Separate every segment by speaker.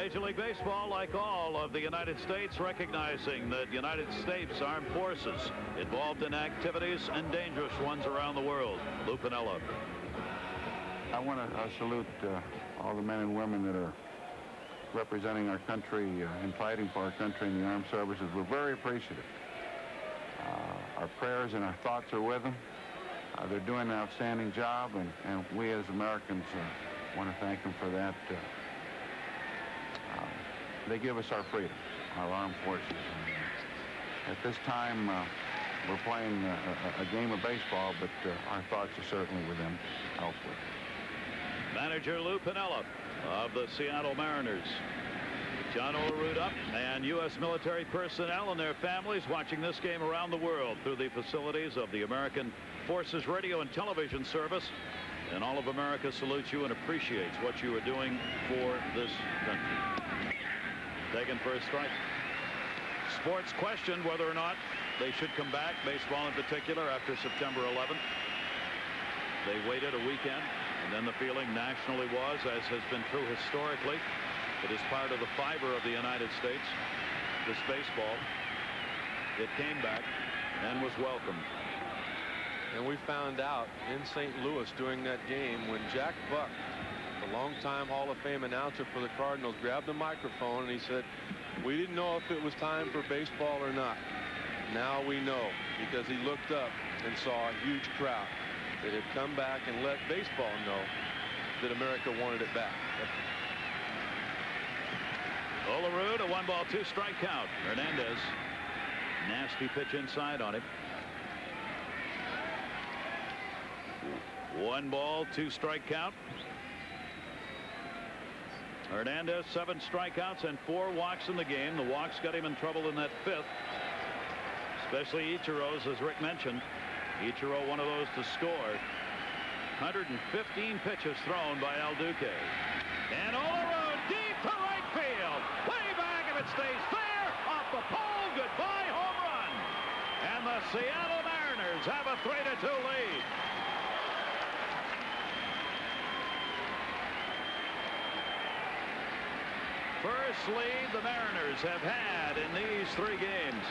Speaker 1: Major League Baseball, like all of the United States, recognizing that United States Armed Forces involved in activities and dangerous ones around the world. Lou Piniella.
Speaker 2: I want to salute all the men and women that are representing our country and fighting for our country in the armed services. We're very appreciative. Our prayers and our thoughts are with them. They're doing an outstanding job, and we as Americans want to thank them for that. They give us our freedom, our armed forces. At this time, we're playing a game of baseball, but our thoughts are certainly with them elsewhere.
Speaker 1: Manager Lou Piniella of the Seattle Mariners. John Olerud up, and U.S. military personnel and their families watching this game around the world through the facilities of the American Forces Radio and Television Service. And all of America salutes you and appreciates what you are doing for this country. Taken for a strike. Sports questioned whether or not they should come back, baseball in particular, after September 11th. They waited a weekend, and then the feeling nationally was, as has been true historically, it is part of the fiber of the United States, this baseball. It came back and was welcomed.
Speaker 3: And we found out in St. Louis during that game when Jack Buck, the longtime Hall of Fame announcer for the Cardinals, grabbed the microphone and he said, we didn't know if it was time for baseball or not. Now we know, because he looked up and saw a huge crowd that had come back and let baseball know that America wanted it back.
Speaker 1: Olerud, a 1-ball, 2-strike count. Hernandez, nasty pitch inside on him. 1-ball, 2-strike count. Hernandez, 7 strikeouts and 4 walks in the game. The walks got him in trouble in that 5th, especially Ichiro's, as Rick mentioned. Ichiro, one of those to score. 115 pitches thrown by Duque. And Olerud deep to right field. Way back, if it stays fair, off the pole, goodbye, home run. And the Seattle Mariners have a 3-2 lead. First lead the Mariners have had in these 3 games.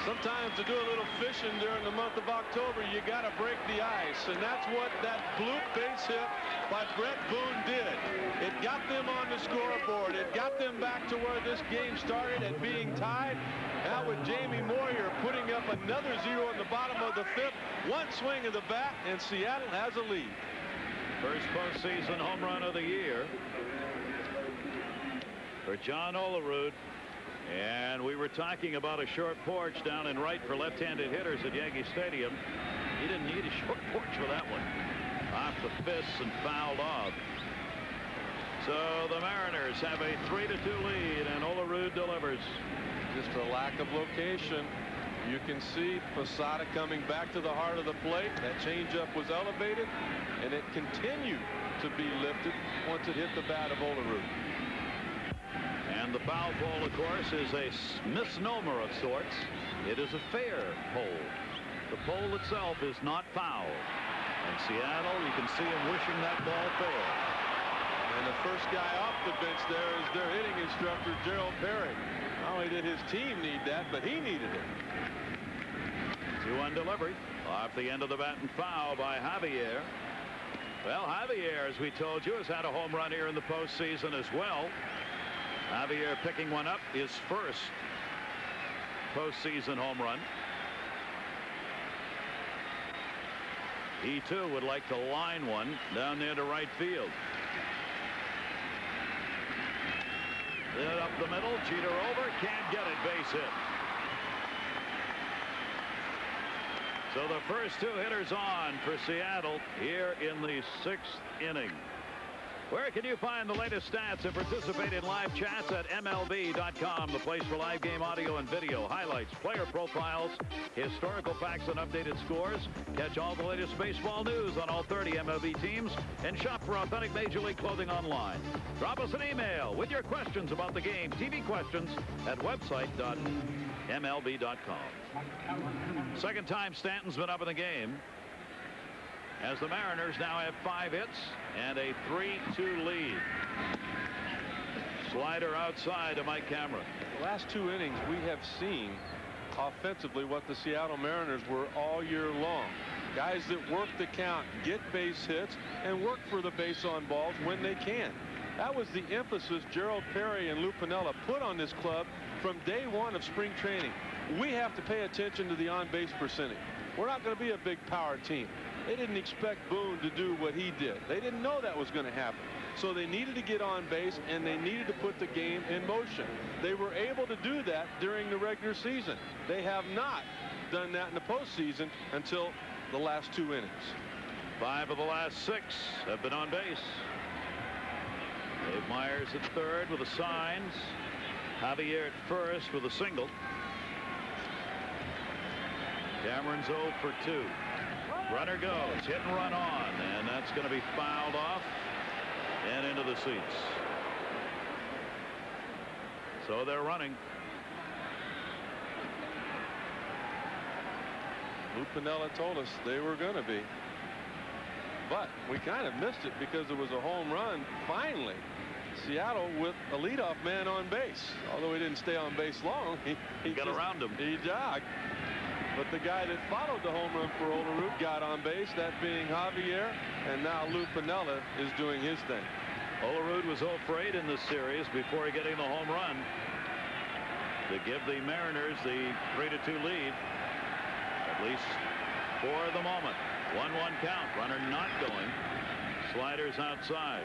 Speaker 3: Sometimes to do a little fishing during the month of October, you got to break the ice, and that's what that bloop base hit by Brett Boone did. It got them on the scoreboard. It got them back to where this game started at being tied. Now with Jamie Moyer putting up another 0 in the bottom of the 5th. One swing of the bat, and Seattle has a lead.
Speaker 1: First postseason home run of the year for John Olerud. And we were talking about a short porch down in right for left-handed hitters at Yankee Stadium. He didn't need a short porch for that one. Off the fists and fouled off. So the Mariners have a 3-2 lead, and Olerud delivers.
Speaker 3: Just a lack of location. You can see Posada coming back to the heart of the plate. That changeup was elevated, and it continued to be lifted once it hit the bat of Olerud.
Speaker 1: And the foul pole, of course, is a misnomer of sorts. It is a fair pole. The pole itself is not foul. And Seattle, you can see him wishing that ball fair.
Speaker 3: And the first guy off the bench there is their hitting instructor, Gerald Perry. Not only did his team need that, but he needed it.
Speaker 1: 2-1 delivery. Off the end of the bat and foul by Javier. Well, Javier, as we told you, has had a home run here in the postseason as well. Javier picking one up, his first postseason home run. He too would like to line one down there to right field. Then up the middle, Jeter over, can't get it, base hit. So the first 2 hitters on for Seattle here in the 6th inning. Where can you find the latest stats and participate in live chats? At MLB.com, the place for live game audio and video, highlights, player profiles, historical facts, and updated scores. Catch all the latest baseball news on all 30 MLB teams and shop for authentic Major League clothing online. Drop us an email with your questions about the game, TV questions, at website.mlb.com. Second time Stanton's been up in the game, as the Mariners now have 5 hits and a 3-2 lead. Slider outside to Mike Cameron.
Speaker 3: The last 2 innings we have seen offensively what the Seattle Mariners were all year long. Guys that work the count, get base hits, and work for the base on balls when they can. That was the emphasis Gerald Perry and Lou Piniella put on this club from day 1 of spring training. We have to pay attention to the on-base percentage. We're not going to be a big power team. They didn't expect Boone to do what he did. They didn't know that was going to happen. So they needed to get on base, and they needed to put the game in motion. They were able to do that during the regular season. They have not done that in the postseason until the last 2 innings.
Speaker 1: 5 of the last 6 have been on base. Dave Myers at third with the signs. Javier at first with a single. Cameron's 0 for 2. Runner goes, hit and run on, and that's going to be fouled off and into the seats. So they're running.
Speaker 3: Lou Piniella told us they were going to be. But we kind of missed it because there was a home run finally. Seattle with a leadoff man on base. Although he didn't stay on base long, he
Speaker 1: got around him.
Speaker 3: He jogged. But the guy that followed the home run for Olerud got on base, that being Javier, and now Lou Piniella is doing his thing.
Speaker 1: Olerud was 0 for 8 in this series before getting the home run to give the Mariners the 3-2 lead, at least for the moment. 1-1 count. Runner not going. Sliders outside.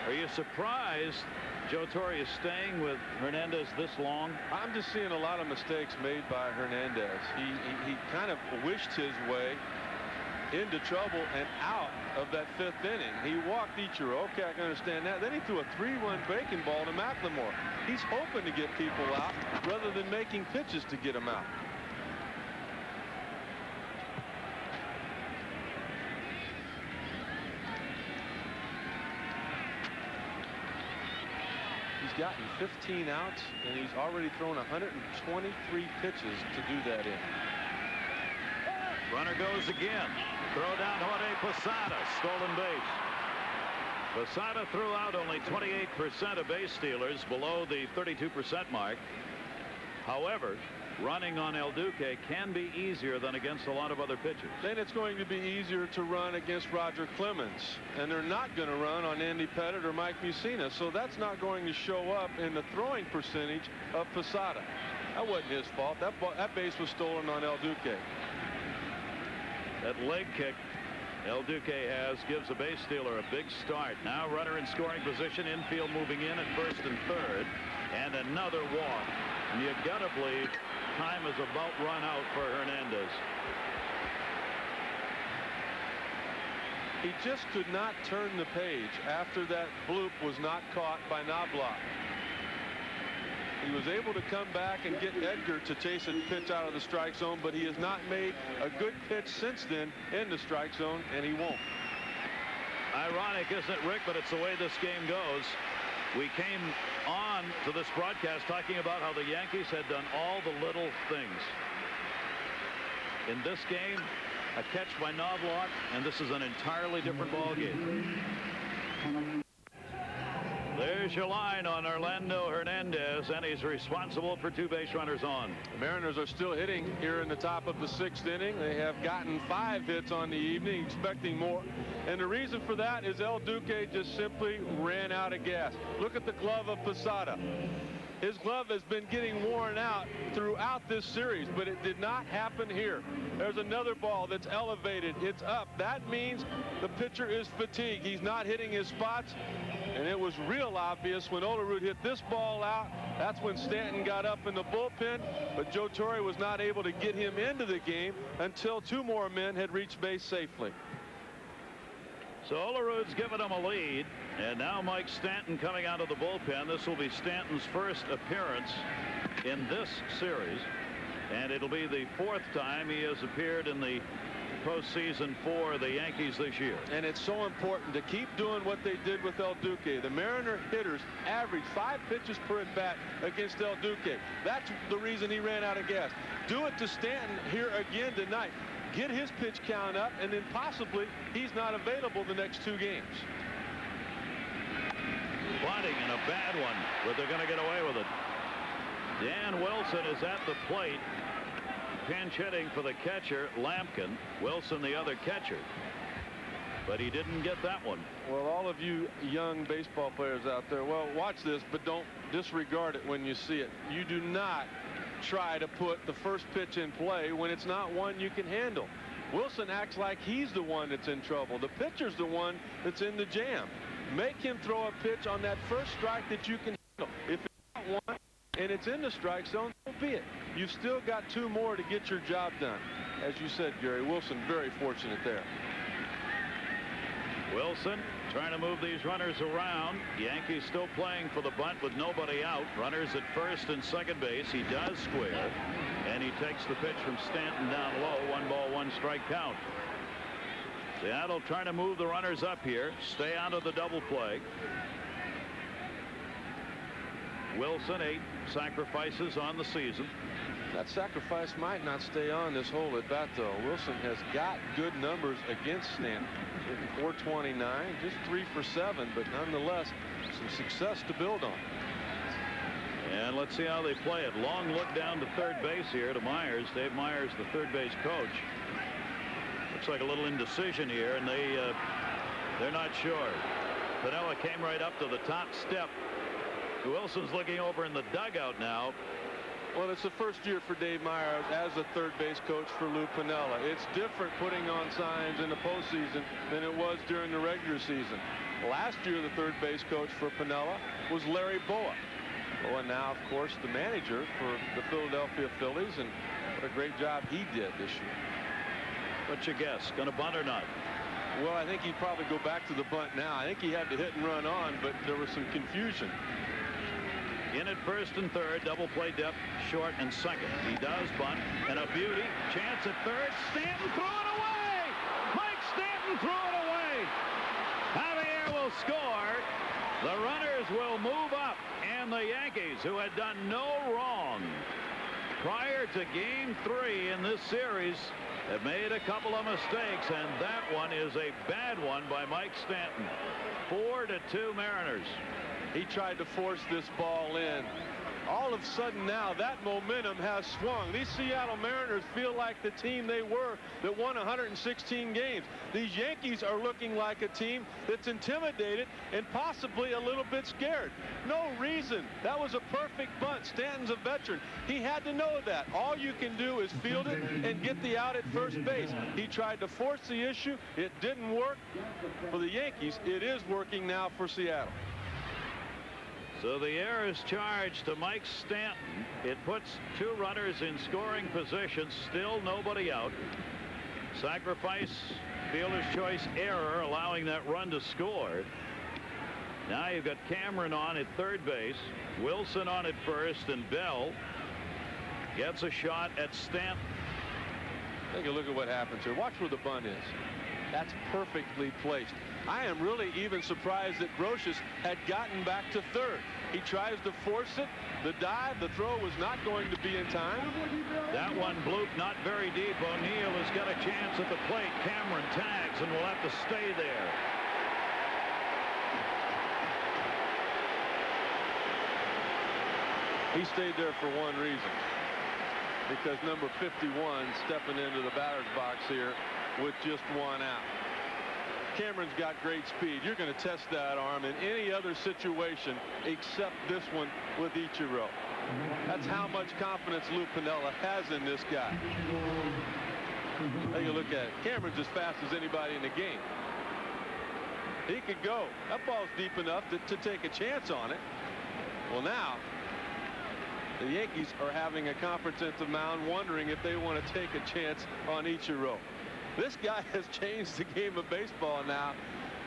Speaker 1: Are you surprised Joe Torre is staying with Hernandez this long?
Speaker 3: I'm just seeing a lot of mistakes made by Hernandez. He kind of wished his way into trouble and out of that 5th inning. He walked Ichiro. Okay, I can understand that. Then he threw a 3-run breaking ball to McLemore. He's hoping to get people out rather than making pitches to get them out. He's gotten 15 outs, and he's already thrown 123 pitches to do that in.
Speaker 1: Runner goes again. Throw down Jorge Posada. Stolen base. Posada threw out only 28% of base stealers, below the 32% mark. However, running on El Duque can be easier than against a lot of other pitchers.
Speaker 3: Then it's going to be easier to run against Roger Clemens, and they're not going to run on Andy Pettit or Mike Mussina, so that's not going to show up in the throwing percentage of Posada. That wasn't his fault. That base was stolen on El Duque.
Speaker 1: That leg kick El Duque has gives a base stealer a big start. Now runner in scoring position, infield moving in at first and third, and another walk. And you gotta believe time is about run out for Hernandez.
Speaker 3: He just could not turn the page after that bloop was not caught by Knobloch. He was able to come back and get Edgar to chase a pitch out of the strike zone, but he has not made a good pitch since then in the strike zone, and he won't.
Speaker 1: Ironic, isn't it, Rick? But it's the way this game goes. We came on to this broadcast talking about how the Yankees had done all the little things. In this game, a catch by Knobloch, and this is an entirely different ball game. There's your line on Orlando Hernandez, and he's responsible for 2 base runners on.
Speaker 3: The Mariners are still hitting here in the top of the 6th inning. They have gotten 5 hits on the evening, expecting more. And the reason for that is El Duque just simply ran out of gas. Look at the glove of Posada. His glove has been getting worn out throughout this series, but it did not happen here. There's another ball that's elevated. It's up. That means the pitcher is fatigued. He's not hitting his spots. And it was real obvious when Olerud hit this ball out. That's when Stanton got up in the bullpen. But Joe Torre was not able to get him into the game until 2 more men had reached base safely.
Speaker 1: So Olerud's given him a lead. And now Mike Stanton coming out of the bullpen. This will be Stanton's first appearance in this series. And it'll be the 4th time he has appeared in the postseason for the Yankees this year.
Speaker 3: And it's so important to keep doing what they did with El Duque. The Mariner hitters average 5 pitches per at bat against El Duque. That's the reason he ran out of gas. Do it to Stanton here again tonight. Get his pitch count up, and then possibly he's not available the next 2 games.
Speaker 1: Bunting and a bad one, but they're going to get away with it. Dan Wilson is at the plate, pinch hitting for the catcher, Lampkin. Wilson, the other catcher. But he didn't get that one.
Speaker 3: Well, all of you young baseball players out there, well, watch this, but don't disregard it when you see it. You do not try to put the first pitch in play when it's not one you can handle. Wilson acts like he's the one that's in trouble. The pitcher's the one that's in the jam. Make him throw a pitch on that first strike that you can handle. If it's not one and it's in the strike zone, so be it. You've still got 2 more to get your job done. As you said, Gary, Wilson very fortunate there.
Speaker 1: Wilson trying to move these runners around. Yankees still playing for the bunt with nobody out. Runners at first and second base. He does square, and he takes the pitch from Stanton down low. 1 ball, 1 strike count. Seattle trying to move the runners up here. Stay out of the double play. Wilson 8 sacrifices on the season.
Speaker 3: That sacrifice might not stay on this whole at bat, though. Wilson has got good numbers against Stanton. 429, just 3 for 7, but nonetheless some success to build on.
Speaker 1: And let's see how they play it. Long look down to third base here to Myers. Dave Myers, the third base coach. Looks like a little indecision here, and they're not sure. Piniella came right up to the top step. Wilson's looking over in the dugout now.
Speaker 3: Well, it's the first year for Dave Myers as a third base coach for Lou Piniella. It's different putting on signs in the postseason than it was during the regular season. Last year, the third base coach for Piniella was Larry Boa. Boa now, of course, the manager for the Philadelphia Phillies, and what a great job he did this year.
Speaker 1: What's your guess? Going to bunt or not?
Speaker 3: Well, I think he'd probably go back to the bunt now. I think he had to hit and run on, but there was some confusion.
Speaker 1: In at first and third, double play depth, short and second. He does bunt, and a beauty. Chance at third. Stanton threw it away. Mike Stanton threw it away. Javier will score. The runners will move up, and the Yankees, who had done no wrong prior to Game 3 in this series, have made a couple of mistakes, and that one is a bad one by Mike Stanton. 4-2 Mariners.
Speaker 3: He tried to force this ball in. All of a sudden now that momentum has swung. These Seattle Mariners feel like the team they were that won 116 games. These Yankees are looking like a team that's intimidated and possibly a little bit scared. No reason. That was a perfect bunt. Stanton's a veteran. He had to know that. All you can do is field it and get the out at first base. He tried to force the issue. It didn't work for the Yankees. It is working now for Seattle.
Speaker 1: So the error is charged to Mike Stanton. It puts 2 runners in scoring position. Still nobody out. Sacrifice, fielder's choice error, allowing that run to score. Now you've got Cameron on at third base, Wilson on at first, and Bell gets a shot at Stanton.
Speaker 3: Take a look at what happens here. Watch where the bunt is. That's perfectly placed. I am really even surprised that Brocious had gotten back to third. He tries to force it. The dive, the throw was not going to be in time.
Speaker 1: That one blooped not very deep. O'Neill has got a chance at the plate. Cameron tags and will have to stay there.
Speaker 3: He stayed there for one reason. Because number 51 stepping into the batter's box here with just 1 out. Cameron's got great speed. You're going to test that arm in any other situation except this one with Ichiro. That's how much confidence Lou Piniella has in this guy. Take a look at it. Cameron's as fast as anybody in the game. He could go. That ball's deep enough to take a chance on it. Well, now the Yankees are having a conference at the mound wondering if they want to take a chance on Ichiro. This guy has changed the game of baseball now.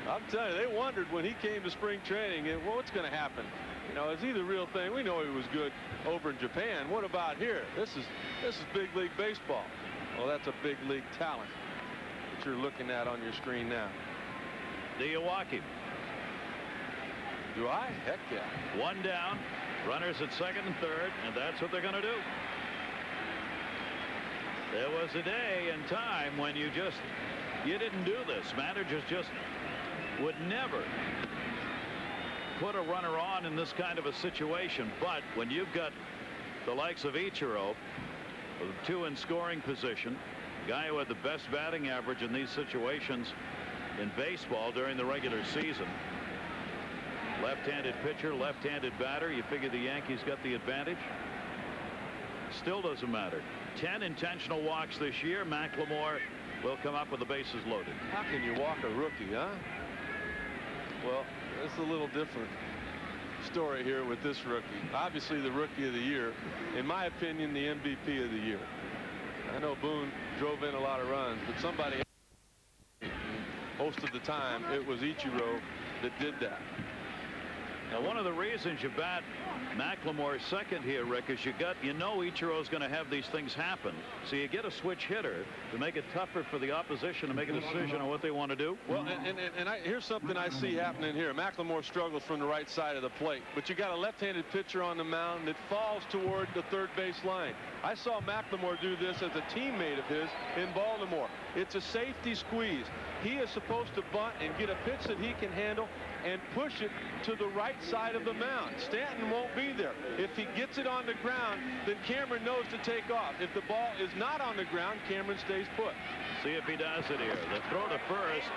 Speaker 3: I'm telling you, they wondered when he came to spring training, well, what's going to happen? You know, is he the real thing? We know he was good over in Japan. What about here? This is big league baseball. Well, that's a big league talent that you're looking at on your screen now.
Speaker 1: Do you walk him?
Speaker 3: Do I? Heck yeah.
Speaker 1: 1 down, runners at second and third, and that's what they're going to do. There was a day and time when you didn't do this. Managers just would never put a runner on in this kind of a situation, but when you've got the likes of Ichiro, 2 in scoring position, guy who had the best batting average in these situations in baseball during the regular season, left-handed pitcher, left-handed batter, you figure the Yankees got the advantage. Still doesn't matter. 10 intentional walks this year. McLemore will come up with the bases loaded.
Speaker 3: How can you walk a rookie, huh? Well, it's a little different story here with this rookie. Obviously the rookie of the year. In my opinion, the MVP of the year. I know Boone drove in a lot of runs, but somebody, most of the time, it was Ichiro that did that.
Speaker 1: Now, one of the reasons you bat McLemore second here, Rick, is you know Ichiro's going to have these things happen. So you get a switch hitter to make it tougher for the opposition to make a decision on what they want to do.
Speaker 3: Well, here's something I see happening here. McLemore struggles from the right side of the plate, but you got a left-handed pitcher on the mound that falls toward the third base line. I saw McLemore do this as a teammate of his in Baltimore. It's a safety squeeze. He is supposed to bunt and get a pitch that he can handle and push it to the right side of the mound. Stanton won't be there. If he gets it on the ground, then Cameron knows to take off. If the ball is not on the ground, Cameron stays put.
Speaker 1: See if he does it here. The throw to first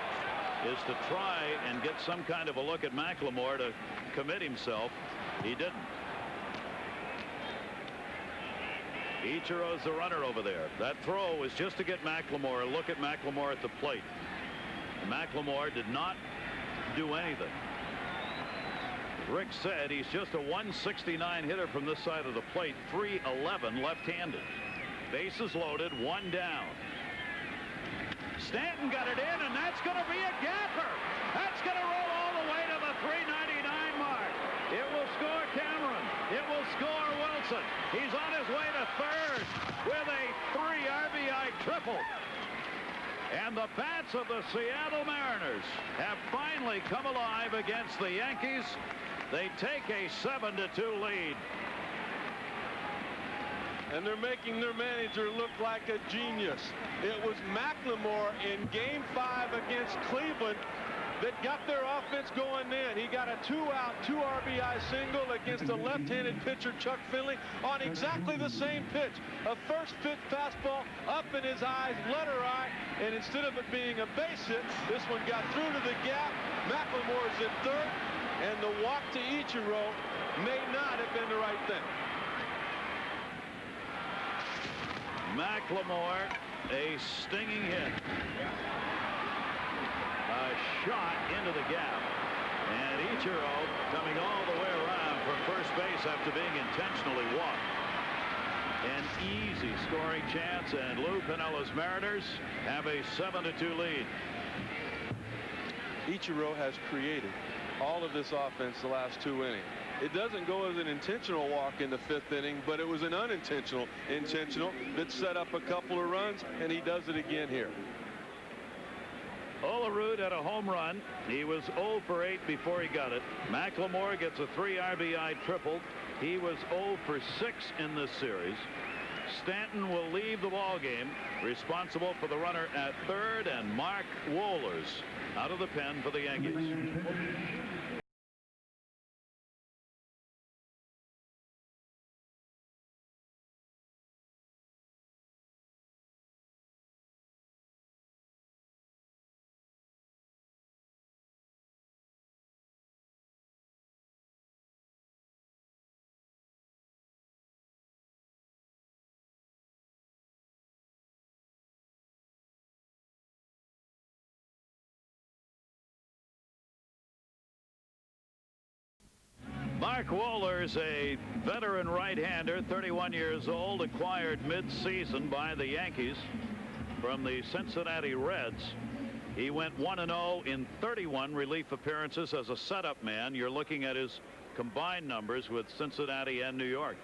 Speaker 1: is to try and get some kind of a look at McLemore to commit himself. He didn't. Ichiro's the runner over there. That throw was just to get McLemore a look at McLemore at the plate. And McLemore did not do anything. Rick said he's just a 169 hitter from this side of the plate, 311 left-handed. Bases loaded, 1 down. Stanton got it in, and that's going to be a gapper. That's going to roll all the way to the 399 mark. It will score Cameron. It will score Wilson. He's on his way to third with a 3 RBI triple. And the bats of the Seattle Mariners have finally come alive against the Yankees. They take a 7-2 lead.
Speaker 3: And they're making their manager look like a genius. It was McLemore in Game 5 against Cleveland that got their offense going in. He got a 2-out, 2 RBI single against a left-handed pitcher, Chuck Finley, on exactly the same pitch. A first pitch fastball up in his eyes, letter eye, and instead of it being a base hit, this one got through to the gap. McLemore's in third, and the walk to Ichiro may not have been the right thing.
Speaker 1: McLemore, a stinging hit. A shot into the gap, and Ichiro coming all the way around from first base after being intentionally walked. An easy scoring chance, and Lou Piniella's Mariners have a 7-2 lead.
Speaker 3: Ichiro has created all of this offense the last 2 innings. It doesn't go as an intentional walk in the 5th inning, but it was an unintentional that set up a couple of runs, and he does it again here.
Speaker 1: Olerud had a home run. He was 0 for 8 before he got it. McLemore gets a 3 RBI triple. He was 0 for 6 in this series. Stanton will leave the ball game, responsible for the runner at third, and Mark Wohlers out of the pen for the Yankees. Mark Wohlers, a veteran right-hander, 31 years old, acquired mid-season by the Yankees from the Cincinnati Reds. He went 1-0 in 31 relief appearances as a setup man. You're looking at his combined numbers with Cincinnati and New York.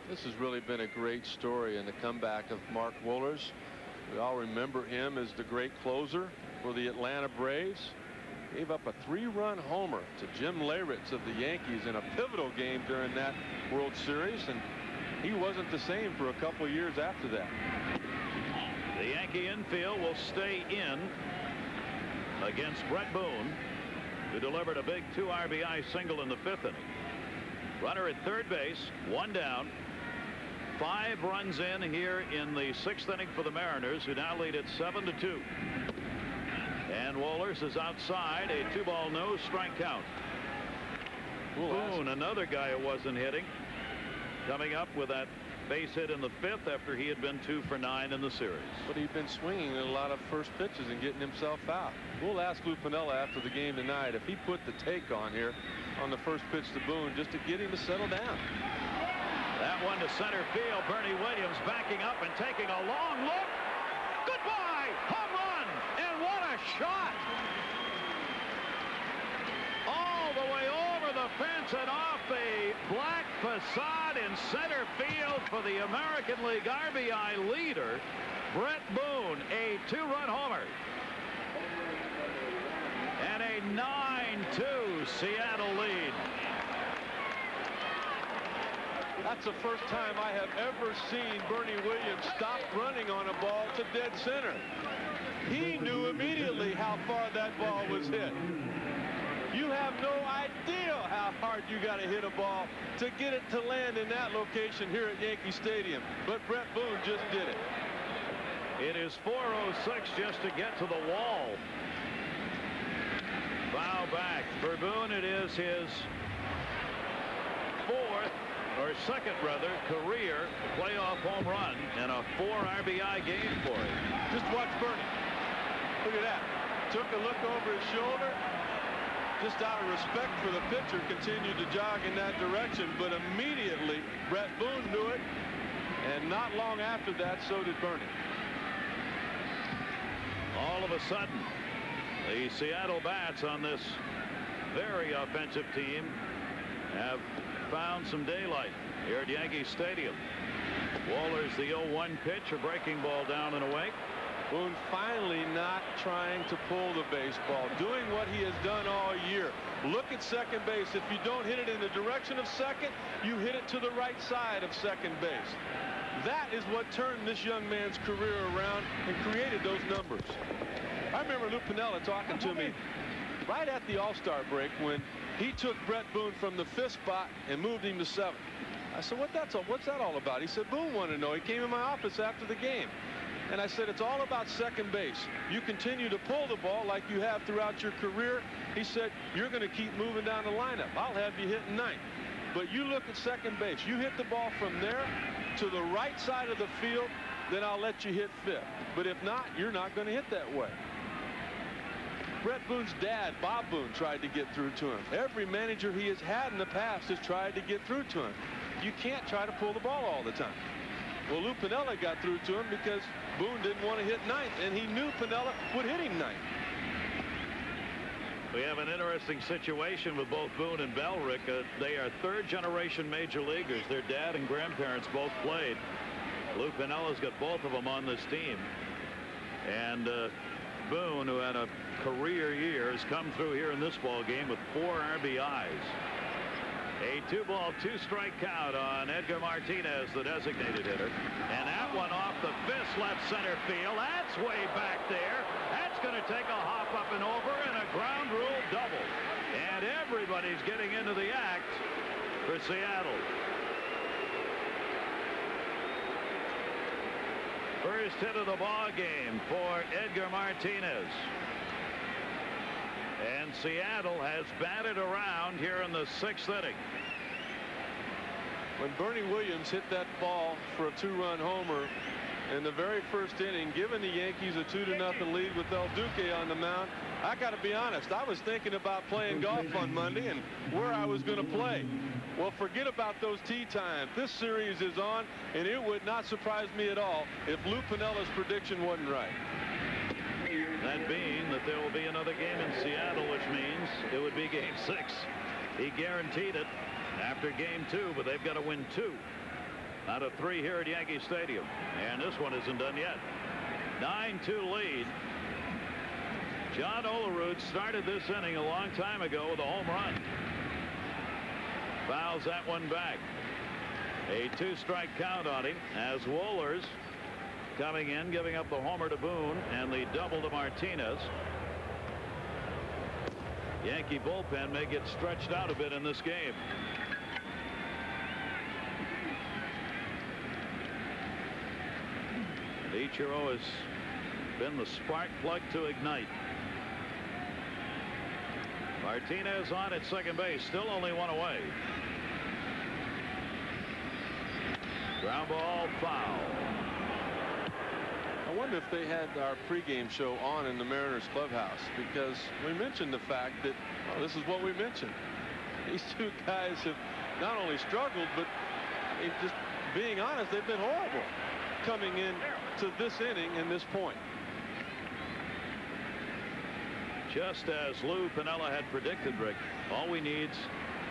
Speaker 3: This has really been a great story in the comeback of Mark Wohlers. We all remember him as the great closer for the Atlanta Braves. Gave up a 3-run homer to Jim Leyritz of the Yankees in a pivotal game during that World Series, and he wasn't the same for a couple years after that.
Speaker 1: The Yankee infield will stay in against Brett Boone. who delivered a big 2 RBI single in the 5th inning. Runner at third base, 1 down. 5 runs in here in the 6th inning for the Mariners, who now lead it 7-2. And Wohlers is outside, a 2-ball no strike count. Boone, another guy who wasn't hitting, coming up with that base hit in the 5th after he had been 2 for 9 in the series.
Speaker 3: But he'd been swinging a lot of first pitches and getting himself out. We'll ask Lou Piniella after the game tonight if he put the take on here on the first pitch to Boone just to get him to settle down.
Speaker 1: That one to center field. Bernie Williams backing up and taking a long look. Goodbye! Home run! And what a shot! All the way over the fence and off the black facade in center field for the American League RBI leader, Brett Boone, a 2-run homer. And a 9-2 Seattle lead.
Speaker 3: That's the first time I have ever seen Bernie Williams stop running on a ball to dead center. He knew immediately how far that ball was hit. You have no idea how hard you got to hit a ball to get it to land in that location here at Yankee Stadium. But Brett Boone just did it.
Speaker 1: It is 4:06 just to get to the wall. Foul back. For Boone, it is his 2nd career playoff home run and a 4 RBI game for him.
Speaker 3: Just watch Bernie. Look at that. Took a look over his shoulder. Just out of respect for the pitcher, continued to jog in that direction, but immediately Brett Boone knew it, and not long after that, so did Bernie.
Speaker 1: All of a sudden, the Seattle Bats on this very offensive team have found some daylight here at Yankee Stadium. Wohlers the 0-1 pitch, a breaking ball down and away.
Speaker 3: Boone finally not trying to pull the baseball, doing what he has done all year. Look at second base. If you don't hit it in the direction of second, you hit it to the right side of second base. That is what turned this young man's career around and created those numbers. I remember Lou Piniella talking to me right at the All-Star break when he took Brett Boone from the 5th spot and moved him to 7th. I said, what's that all about? He said, Boone wanted to know. He came in my office after the game. And I said, it's all about second base. You continue to pull the ball like you have throughout your career. He said, you're going to keep moving down the lineup. I'll have you hitting 9th. But you look at second base. You hit the ball from there to the right side of the field, then I'll let you hit 5th. But if not, you're not going to hit that way. Brett Boone's dad, Bob Boone, tried to get through to him. Every manager he has had in the past has tried to get through to him. You can't try to pull the ball all the time. Well, Lou Piniella got through to him because Boone didn't want to hit 9th, and he knew Piniella would hit him 9th.
Speaker 1: We have an interesting situation with both Boone and Bellrick. They are 3rd-generation major leaguers. Their dad and grandparents both played. Lou Piniella's got both of them on this team. And Boone, who had a career year, has come through here in this ball game with 4 RBIs. A 2-ball, 2-strike count on Edgar Martinez, the designated hitter. And that one off the fist left center field. That's way back there. That's going to take a hop up and over and a ground rule double. And everybody's getting into the act for Seattle. First hit of the ball game for Edgar Martinez. And Seattle has batted around here in the 6th inning.
Speaker 3: When Bernie Williams hit that ball for a 2-run homer in the very first inning, giving the Yankees a 2-0 lead with Duque on the mound, I got to be honest, I was thinking about playing golf on Monday and where I was going to play. Well, forget about those tee times. This series is on, and it would not surprise me at all if Lou Piniella's prediction wasn't right.
Speaker 1: That being that there will be another game in Seattle, which means it would be game 6. He guaranteed it after game 2, but they've got to win 2 out of 3 here at Yankee Stadium. And this one isn't done yet. 9-2 lead. John Olerud started this inning a long time ago with a home run. Fouls that one back. A 2-strike count on him as Wohlers coming in, giving up the homer to Boone and the double to Martinez. Yankee bullpen may get stretched out a bit in this game. Ichiro has been the spark plug to ignite. Martinez on at second base, still only one away. Ground ball, foul.
Speaker 3: I wonder if they had our pregame show on in the Mariners clubhouse, because we mentioned the fact that, oh, this is what we mentioned. These two guys have not only struggled, but just being honest, they've been horrible coming in to this inning and this point.
Speaker 1: Just as Lou Piniella had predicted, Rick, all we need is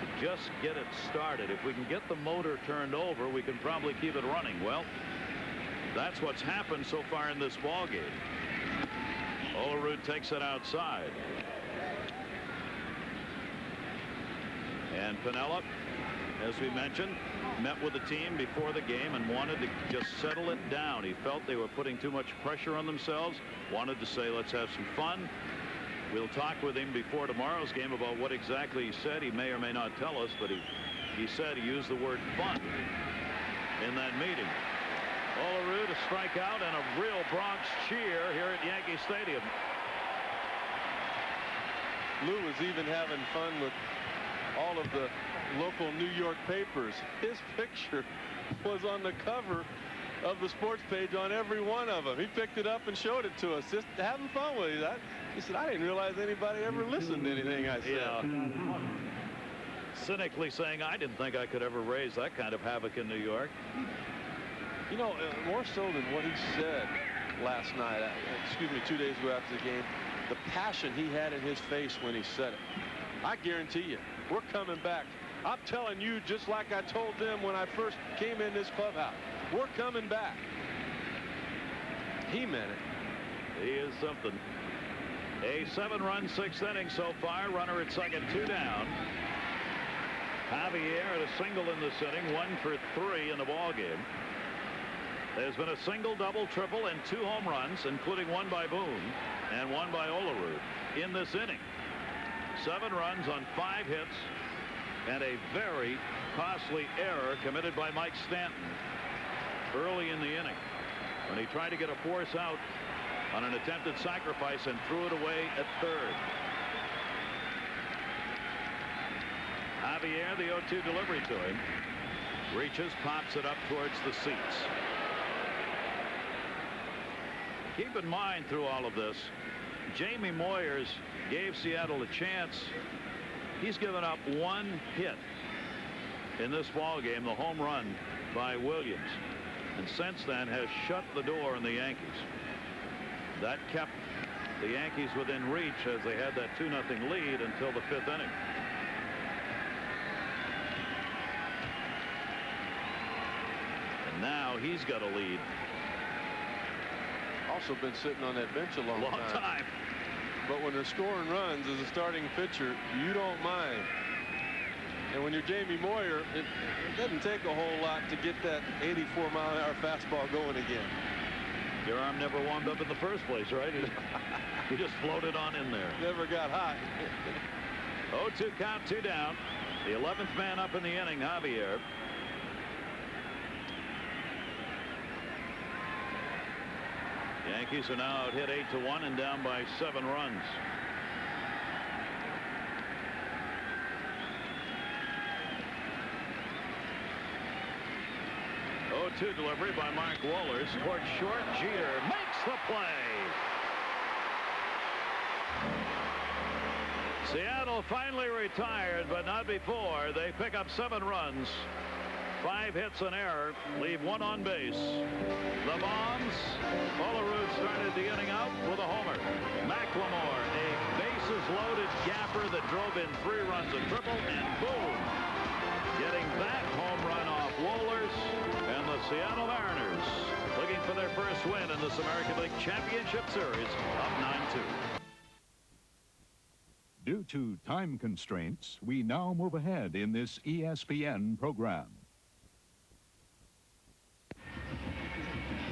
Speaker 1: to just get it started. If we can get the motor turned over, we can probably keep it running. Well, that's what's happened so far in this ball game. Olerud takes it outside. And Piniella, as we mentioned, met with the team before the game and wanted to just settle it down. He felt they were putting too much pressure on themselves, wanted to say, let's have some fun. We'll talk with him before tomorrow's game about what exactly he said. He may or may not tell us, but he said he used the word fun in that meeting. Olerud a strikeout and a real Bronx cheer here at Yankee Stadium.
Speaker 3: Lou was even having fun with all of the local New York papers. His picture was on the cover of the sports page on every one of them. He picked it up and showed it to us, just having fun with it. He said, I didn't realize anybody ever listened to anything I said.
Speaker 1: Yeah. Cynically saying, I didn't think I could ever raise that kind of havoc in New York.
Speaker 3: You know, more so than what he said last night, 2 days ago after the game, the passion he had in his face when he said it. I guarantee you, we're coming back. I'm telling you, just like I told them when I first came in this clubhouse, we're coming back. He meant it.
Speaker 1: He is something. A 7-run 6th inning so far. Runner at second, 2 down. Javier at a single in this inning, 1 for 3 in the ball game. There's been a single, double, triple, and 2 home runs, including 1 by Boone and 1 by Olerud in this inning. 7 runs on 5 hits, and a very costly error committed by Mike Stanton early in the inning when he tried to get a force out on an attempted sacrifice and threw it away at third. Javier, the 0-2 delivery to him, reaches, pops it up towards the seats. Keep in mind through all of this, Jamie Moyers gave Seattle a chance. He's given up 1 hit in this ball game, the home run by Williams, and since then has shut the door on the Yankees. That kept the Yankees within reach as they had that 2-0 lead until the 5th inning. And now he's got a lead.
Speaker 3: Also been sitting on that bench a long time. But when they're scoring runs as a starting pitcher, you don't mind. And when you're Jamie Moyer, it doesn't take a whole lot to get that 84-mile-an-hour fastball going again.
Speaker 1: Your arm never warmed up in the first place, right? You just floated on in there.
Speaker 3: Never got hot.
Speaker 1: 0-2 count, 2 down. The 11th man up in the inning, Javier. Yankees are now out hit 8-1 and down by 7 runs. Oh, 2 delivery by Mark Wohlers towards short. Jeter makes the play. Seattle finally retired, but not before. They pick up 7 runs. 5 hits and error, leave 1 on base. The bombs. Olerud started the inning out with a homer. McLemore, a bases-loaded gapper that drove in 3 runs, a triple, and Boone getting that home run off Wohlers. And the Seattle Mariners looking for their first win in this American League Championship Series, up 9-2.
Speaker 4: Due to time constraints, we now move ahead in this ESPN program.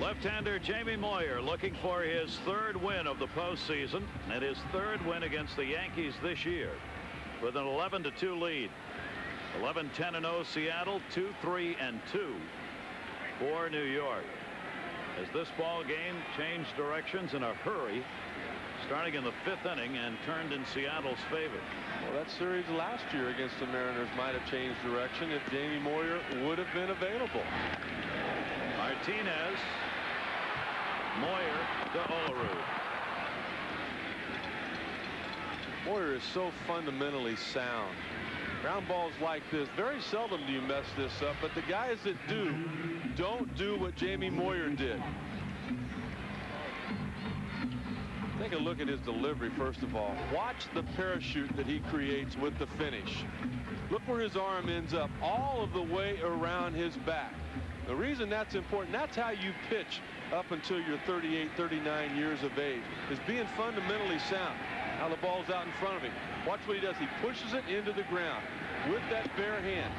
Speaker 1: Left-hander Jamie Moyer looking for his third win of the postseason and his third win against the Yankees this year with an 11-2 lead. 11-10-0 Seattle, 2-3-2 for New York. As this ball game changed directions in a hurry, starting in the 5th inning and turned in Seattle's favor.
Speaker 3: Well, that series last year against the Mariners might have changed direction if Jamie Moyer would have been available.
Speaker 1: Martinez, Moyer to Olerud.
Speaker 3: Moyer is so fundamentally sound. Ground balls like this, very seldom do you mess this up, but the guys that do don't do what Jamie Moyer did. Take a look at his delivery first of all. Watch the parachute that he creates with the finish. Look where his arm ends up, all of the way around his back. The reason that's important, that's how you pitch up until you're 38, 39 years of age, is being fundamentally sound. Now the ball's out in front of him. Watch what he does. He pushes it into the ground with that bare hand.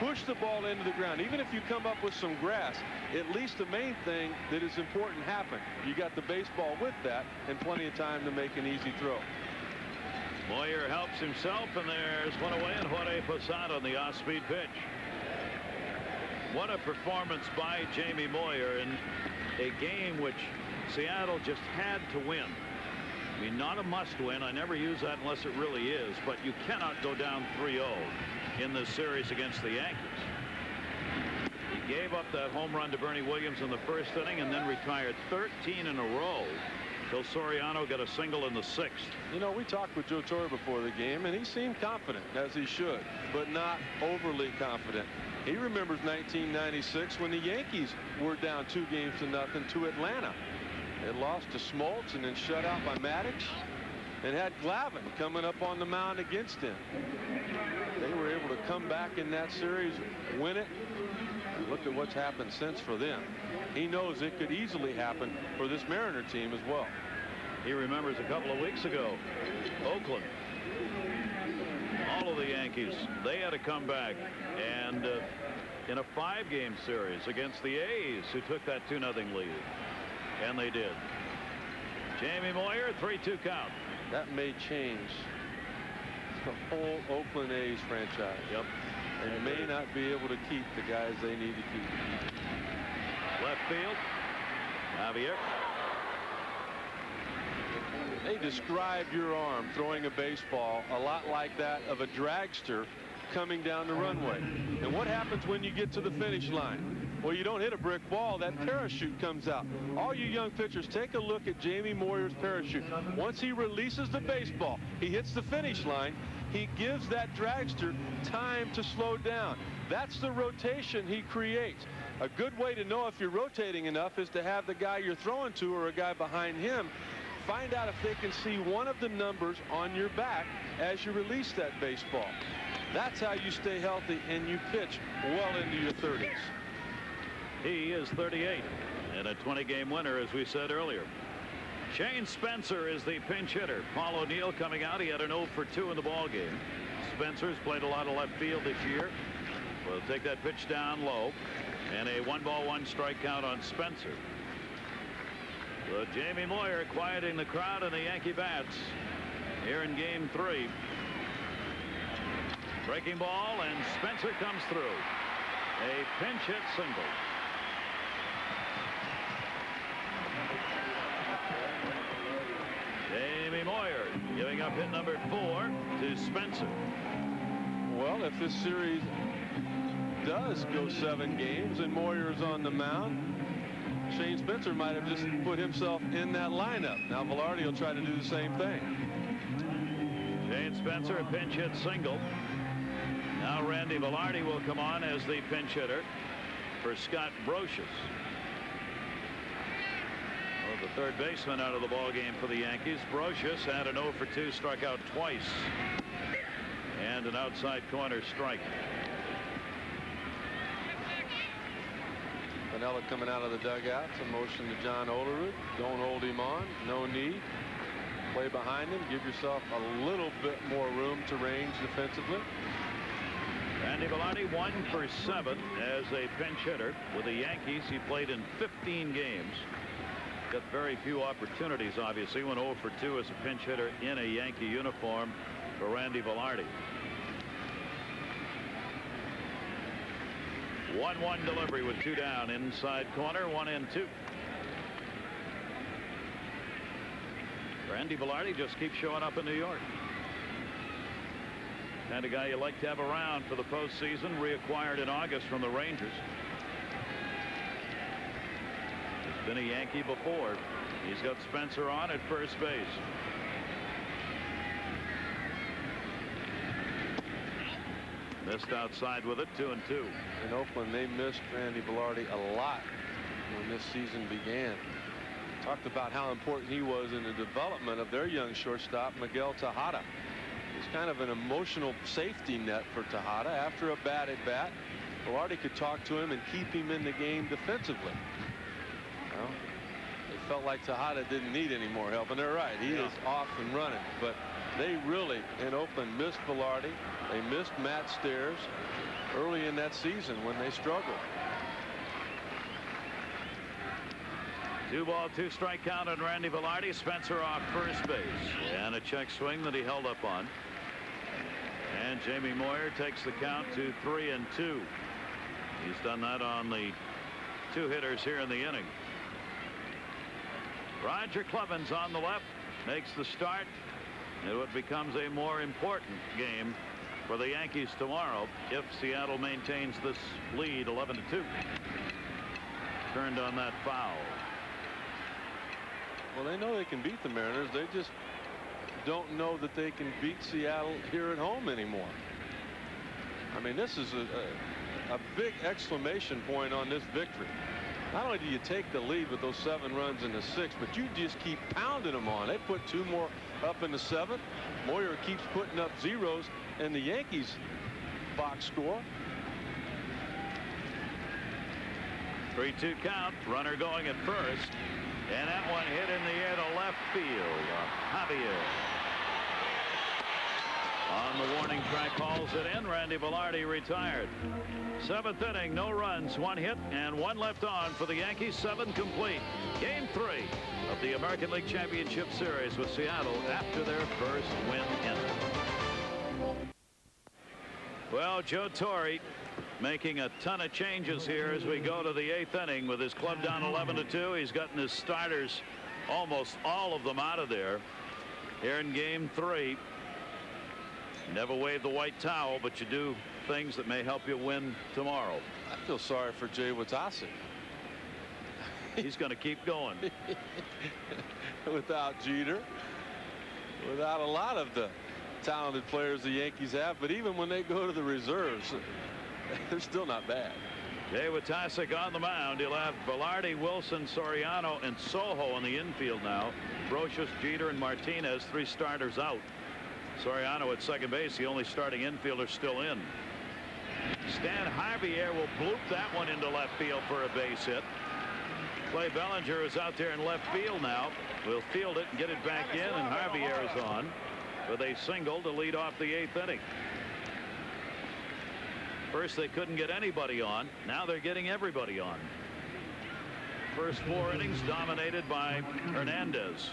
Speaker 3: Push the ball into the ground. Even if you come up with some grass, at least the main thing that is important happened. You got the baseball with that and plenty of time to make an easy throw.
Speaker 1: Moyer helps himself, and there's one away, and Jorge Posada on the off-speed pitch. What a performance by Jamie Moyer in a game which Seattle just had to win. I mean, not a must-win. I never use that unless it really is, but you cannot go down 3-0 in this series against the Yankees. He gave up that home run to Bernie Williams in the 1st inning and then retired 13 in a row till Soriano got a single in the 6th.
Speaker 3: You know, we talked with Joe Torre before the game, and he seemed confident, as he should, but not overly confident. He remembers 1996 when the Yankees were down 2-0 to Atlanta. They lost to Smoltz and then shut out by Maddox, and had Glavine coming up on the mound against him. They were able to come back in that series, win it, and look at what's happened since for them. He knows it could easily happen for this Mariner team as well.
Speaker 1: He remembers a couple of weeks ago, Oakland, all of the Yankees, they had to come back, and in a 5-game series against the A's, who took that 2-0 lead, and they did. Jamie Moyer, 3-2 count.
Speaker 3: That may change the whole Oakland A's franchise.
Speaker 1: Yep.
Speaker 3: They may not be able to keep the guys they need to keep.
Speaker 1: Left field, Javier.
Speaker 3: They describe your arm throwing a baseball a lot like that of a dragster coming down the runway. And what happens when you get to the finish line? Well, you don't hit a brick wall. That parachute comes out. All you young pitchers, take a look at Jamie Moyer's parachute. Once he releases the baseball, he hits the finish line, he gives that dragster time to slow down. That's the rotation he creates. A good way to know if you're rotating enough is to have the guy you're throwing to or a guy behind him find out if they can see one of the numbers on your back as you release that baseball. That's how you stay healthy and you pitch well into your 30s.
Speaker 1: He is 38 and a 20-game winner, as we said earlier. Shane Spencer is the pinch hitter. Paul O'Neill coming out. He had an 0 for 2 in the ball game. Spencer's played a lot of left field this year. We'll take that pitch down low, and a 1-ball 1-strike count on Spencer. So Jamie Moyer quieting the crowd and the Yankee bats here in game 3. Breaking ball, and Spencer comes through. A pinch hit single. Jamie Moyer giving up hit number 4 to Spencer.
Speaker 3: Well, if this series does go 7 games and Moyer's on the mound, Shane Spencer might have just put himself in that lineup. Now Velarde will try to do the same thing.
Speaker 1: Shane Spencer, a pinch hit single. Now Randy Velarde will come on as the pinch hitter for Scott Brocious. Well, the third baseman out of the ball game for the Yankees. Brocious had an 0 for 2, struck out twice, and an outside corner strike.
Speaker 3: Piniella coming out of the dugout to motion to John Olerud. Don't hold him on. No need. Play behind him. Give yourself a little bit more room to range defensively.
Speaker 1: Randy Velarde 1 for 7 as a pinch hitter with the Yankees. He played in 15 games. Got very few opportunities, obviously. Went 0 for 2 as a pinch hitter in a Yankee uniform for Randy Velarde. 1-1 delivery with 2 down. Inside corner, 1-2. Randy Velarde just keeps showing up in New York. Kind of guy you like to have around for the postseason. Reacquired in August from the Rangers. He's been a Yankee before. He's got Spencer on at first base. Missed outside with it, 2-2.
Speaker 3: In Oakland, they missed Randy Velarde a lot when this season began. Talked about how important he was in the development of their young shortstop, Miguel Tejada. He's kind of an emotional safety net for Tejada. After a bad at bat, Velarde could talk to him and keep him in the game defensively. Well, it felt like Tejada didn't need any more help, and they're right. He is off and running. But they really, in Oakland, missed Velarde. They missed Matt Stairs early in that season when they struggled.
Speaker 1: 2-ball, 2-strike count on Randy Velarde. Spencer off first base. And a check swing that he held up on. And Jamie Moyer takes the count to 3-2. He's done that on the 2 hitters here in the inning. Roger Clemens on the left makes the start. And it becomes a more important game for the Yankees tomorrow if Seattle maintains this lead 11-2. Turned on that foul.
Speaker 3: Well, they know they can beat the Mariners. They just don't know that they can beat Seattle here at home anymore. I mean, this is a big exclamation point on this victory. Not only do you take the lead with those 7 runs in the 6th, but you just keep pounding them on. They put 2 more up in the 7th. Moyer keeps putting up zeros in the Yankees box score.
Speaker 1: 3-2 count. Runner going at first. And that one hit in the air to left field. Javier. On the warning track, calls it in. Randy Velarde retired. 7th inning, no runs, 1 hit, and 1 left on for the Yankees. 7 complete. Game 3 of the American League Championship Series with Seattle after their first win in it. Well, Joe Torre making a ton of changes here as we go to the 8th inning with his club down 11-2. He's gotten his starters, almost all of them, out of there here in game 3. Never wave the white towel, but you do things that may help you win tomorrow.
Speaker 3: I feel sorry for Jay Watasi.
Speaker 1: He's going to keep going.
Speaker 3: Without Jeter, without a lot of the talented players the Yankees have, but even when they go to the reserves, they're still not bad.
Speaker 1: Jay Watasi on the mound. He'll have Velarde, Wilson, Soriano, and Soho in the infield now. Brocious, Jeter, and Martinez, 3 starters out. Soriano at second base, the only starting infielder still in. Stan Javier will bloop that one into left field for a base hit. Clay Bellinger is out there in left field now. Will field it and get it back in, and Javier is on with a single to lead off the 8th inning. First they couldn't get anybody on. Now they're getting everybody on. First 4 innings dominated by Hernandez.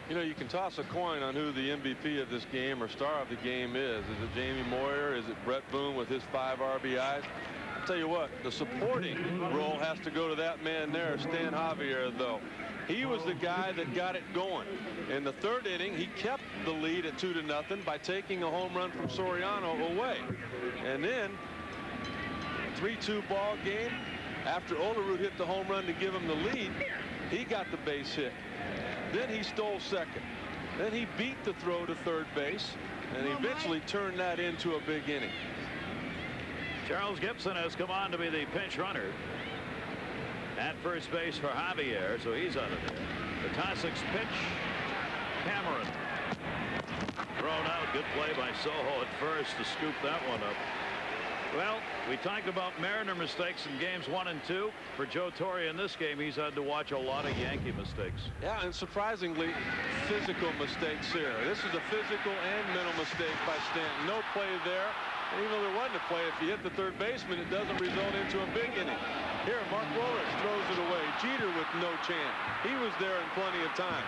Speaker 3: You know, you can toss a coin on who the MVP of this game or star of the game is. Is it Jamie Moyer? Is it Brett Boone with his 5 RBIs? I'll tell you what, the supporting role has to go to that man there, Stan Javier, though. He was the guy that got it going. In the 3rd inning, he kept the lead at 2-0 by taking a home run from Soriano away. And then, 3-2 ball game. After Olerud hit the home run to give him the lead, he got the base hit. Then he stole second. Then he beat the throw to third base and eventually turned that into a big inning.
Speaker 1: Charles Gibson has come on to be the pinch runner at first base for Javier, so he's out of there. Vatasic's pitch. Cameron thrown out. Good play by Soho at first to scoop that one up. Well, we talked about Mariner mistakes in games 1 and 2. For Joe Torre in this game, he's had to watch a lot of Yankee mistakes.
Speaker 3: Yeah, and surprisingly, physical mistakes here. This is a physical and mental mistake by Stanton. No play there. And even though there wasn't a play, if you hit the third baseman, it doesn't result into a big inning. Here, Mark Wohlers throws it away. Jeter with no chance. He was there in plenty of time.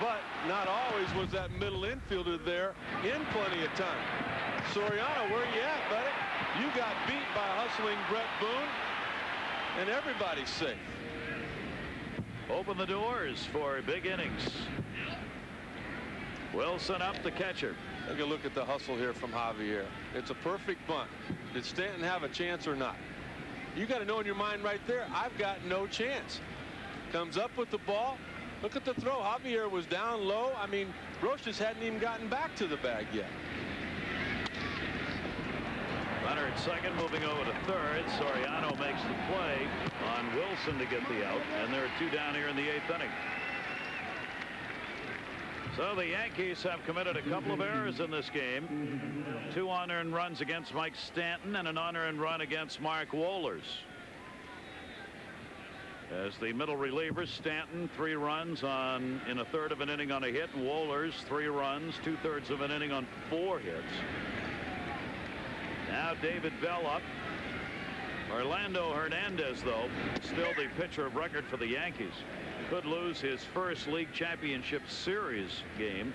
Speaker 3: But not always was that middle infielder there in plenty of time. Soriano, where you at, buddy? You got beat by hustling Brett Boone, and everybody's safe.
Speaker 1: Open the doors for big innings. Wilson up, the catcher.
Speaker 3: Take a look at the hustle here from Javier. It's a perfect bunt. Did Stanton have a chance or not? You got to know in your mind right there, I've got no chance. Comes up with the ball. Look at the throw. Javier was down low. I mean, Roches hadn't even gotten back to the bag yet.
Speaker 1: Runner at second, moving over to third. Soriano makes the play on Wilson to get the out, and there are two down here in the 8th inning. So the Yankees have committed a couple of errors in this game. 2 unearned runs against Mike Stanton and an unearned run against Mark Wohlers. As the middle relievers, Stanton 3 runs in a third of an inning on a hit, and Wohlers 3 runs 2/3 of an inning on 4 hits. Now David Bell up. Orlando Hernandez, though, still the pitcher of record for the Yankees. Could lose his first league championship series game.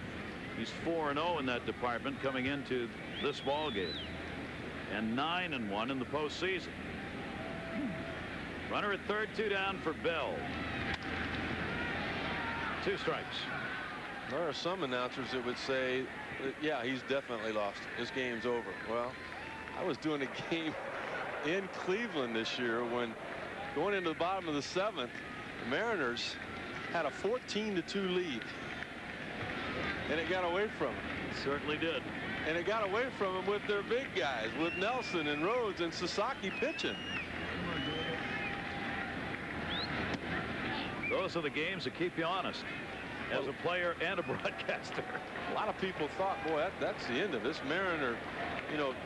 Speaker 1: He's 4-0 in that department coming into this ball game, and 9-1 in the postseason. Runner at third, 2 down for Bell. 2 strikes.
Speaker 3: There are some announcers that would say, yeah, he's definitely lost. This game's over. Well, I was doing a game in Cleveland this year when, going into the bottom of the 7th, the Mariners had a 14-2 lead, and it got away from them.
Speaker 1: It certainly did.
Speaker 3: And it got away from them with their big guys, with Nelson and Rhodes and Sasaki pitching.
Speaker 1: Those are the games that keep you honest as a player and a broadcaster.
Speaker 3: A lot of people thought, boy, that's the end of this Mariner,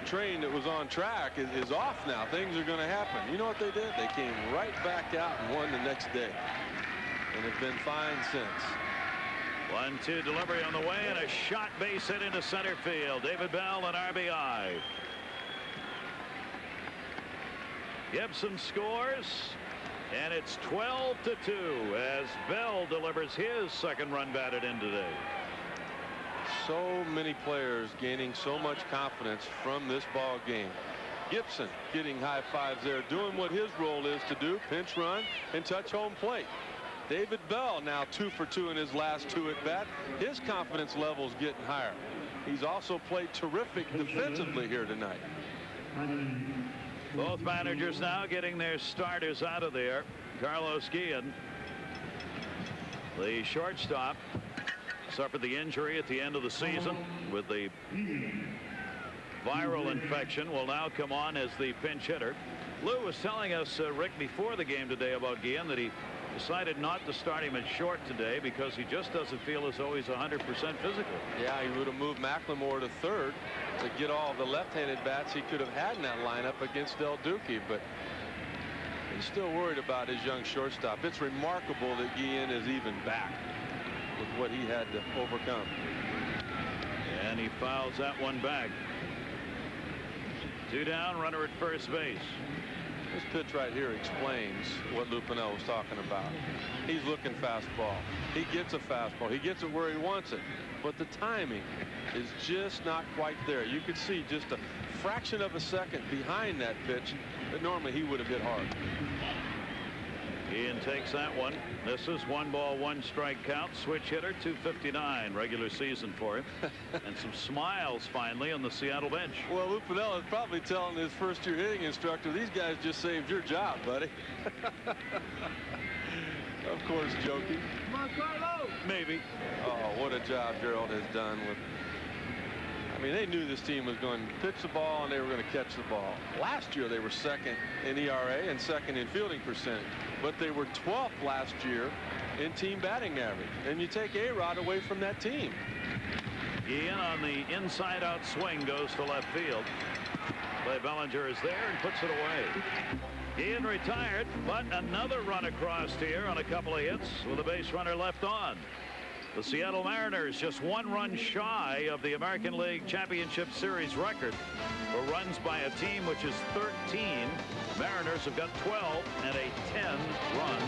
Speaker 3: train that was on track is off now. Things are going to happen. You know what they did? They came right back out and won the next day, and have been fine since.
Speaker 1: 1-2 delivery on the way, and a shot base hit into center field. David Bell, an RBI. Gibson scores, and it's 12-2 as Bell delivers his second run batted in today.
Speaker 3: So many players gaining so much confidence from this ball game. Gibson getting high fives there, doing what his role is to do, pinch run and touch home plate. David Bell now 2 for 2 in his last 2 at bat. His confidence level's getting higher. He's also played terrific defensively here tonight.
Speaker 1: Both managers now getting their starters out of there. Carlos Guillen, the shortstop, suffered the injury at the end of the season with the viral infection, will now come on as the pinch hitter. Lou was telling us, Rick, before the game today about Guillen that he decided not to start him at short today because he just doesn't feel as though he's 100% physical.
Speaker 3: Yeah, he would have moved McLemore to third to get all the left-handed bats he could have had in that lineup against Duque, but he's still worried about his young shortstop. It's remarkable that Guillen is even back with what he had to overcome.
Speaker 1: And he fouls that one back. 2 down, runner at first base.
Speaker 3: This pitch right here explains what Lou Piniella was talking about. He's looking fastball. He gets a fastball. He gets it where he wants it. But the timing is just not quite there. You could see just a fraction of a second behind that pitch that normally he would have hit hard.
Speaker 1: Ian takes that one. This is 1 ball 1 strike count. Switch hitter, 259 regular season for him. And some smiles finally on the Seattle bench.
Speaker 3: Well, Lou Piniella is probably telling his first-year hitting instructor, these guys just saved your job, buddy. Of course, joking.
Speaker 1: Come on, Carlo. Maybe.
Speaker 3: Oh, what a job Gerald has done with. I mean, they knew this team was going to pitch the ball and they were going to catch the ball. Last year they were second in ERA and second in fielding percentage, but they were 12th last year in team batting average. And you take A-Rod away from that team.
Speaker 1: Ian on the inside out swing goes to left field. Clay Bellinger is there and puts it away. Ian retired, but another run across here on a couple of hits with a base runner left on. The Seattle Mariners just 1 run shy of the American League Championship Series record for runs by a team, which is 13. Mariners have got 12 and a 10-run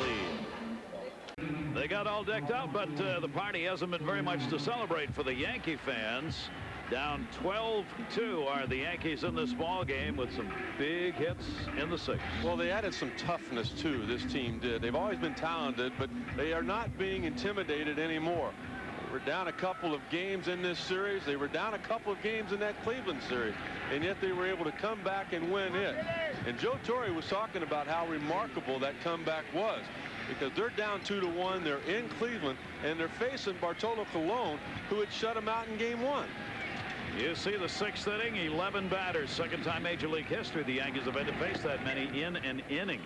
Speaker 1: lead. They got all decked out, but the party hasn't been very much to celebrate for the Yankee fans. Down 12-2 are the Yankees in this ball game with some big hits in the 6th.
Speaker 3: Well, they added some toughness too. This team did. They've always been talented, but they are not being intimidated anymore. They were down a couple of games in this series. They were down a couple of games in that Cleveland series, and yet they were able to come back and win it. And Joe Torre was talking about how remarkable that comeback was, because they're down 2-1. They're in Cleveland, and they're facing Bartolo Colon, who had shut them out in Game 1.
Speaker 1: You see the 6th inning, 11 batters. Second time Major League history the Yankees have had to face that many in an inning.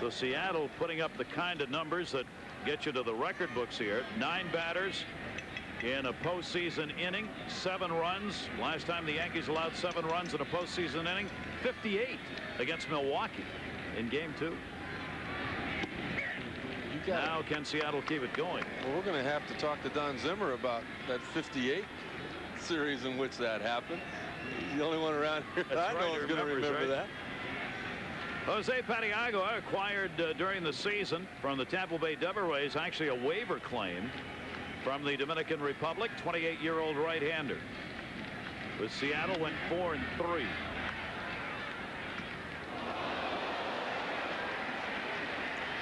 Speaker 1: So Seattle putting up the kind of numbers that get you to the record books here. 9 batters in a postseason inning, 7 runs. Last time the Yankees allowed 7 runs in a postseason inning, 58 against Milwaukee in Game 2. Now can Seattle keep it going?
Speaker 3: Well, we're going to have to talk to Don Zimmer about that 58 series in which that happened. He's the only one around here I know is going to remember that.
Speaker 1: Jose Paniagua acquired during the season from the Tampa Bay Devil Rays, actually a waiver claim from the Dominican Republic. 28-year-old right-hander. With Seattle went 4-3.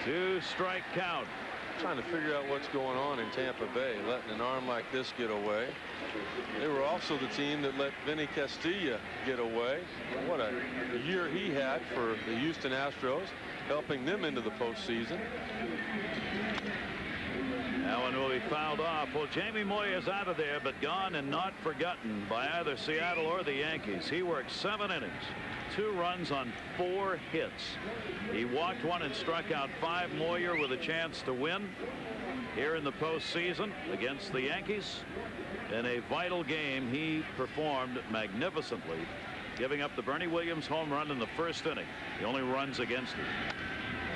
Speaker 1: Two-strike count.
Speaker 3: Trying to figure out what's going on in Tampa Bay, letting an arm like this get away. They were also the team that let Vinny Castilla get away. What a year he had for the Houston Astros, helping them into the postseason.
Speaker 1: That one will be fouled off. Well, Jamie Moyer's out of there, but gone and not forgotten by either Seattle or the Yankees. He worked 7 innings, 2 runs on 4 hits. He walked 1 and struck out 5. Moyer with a chance to win here in the postseason against the Yankees. In a vital game, he performed magnificently, giving up the Bernie Williams home run in the 1st inning. The only runs against him.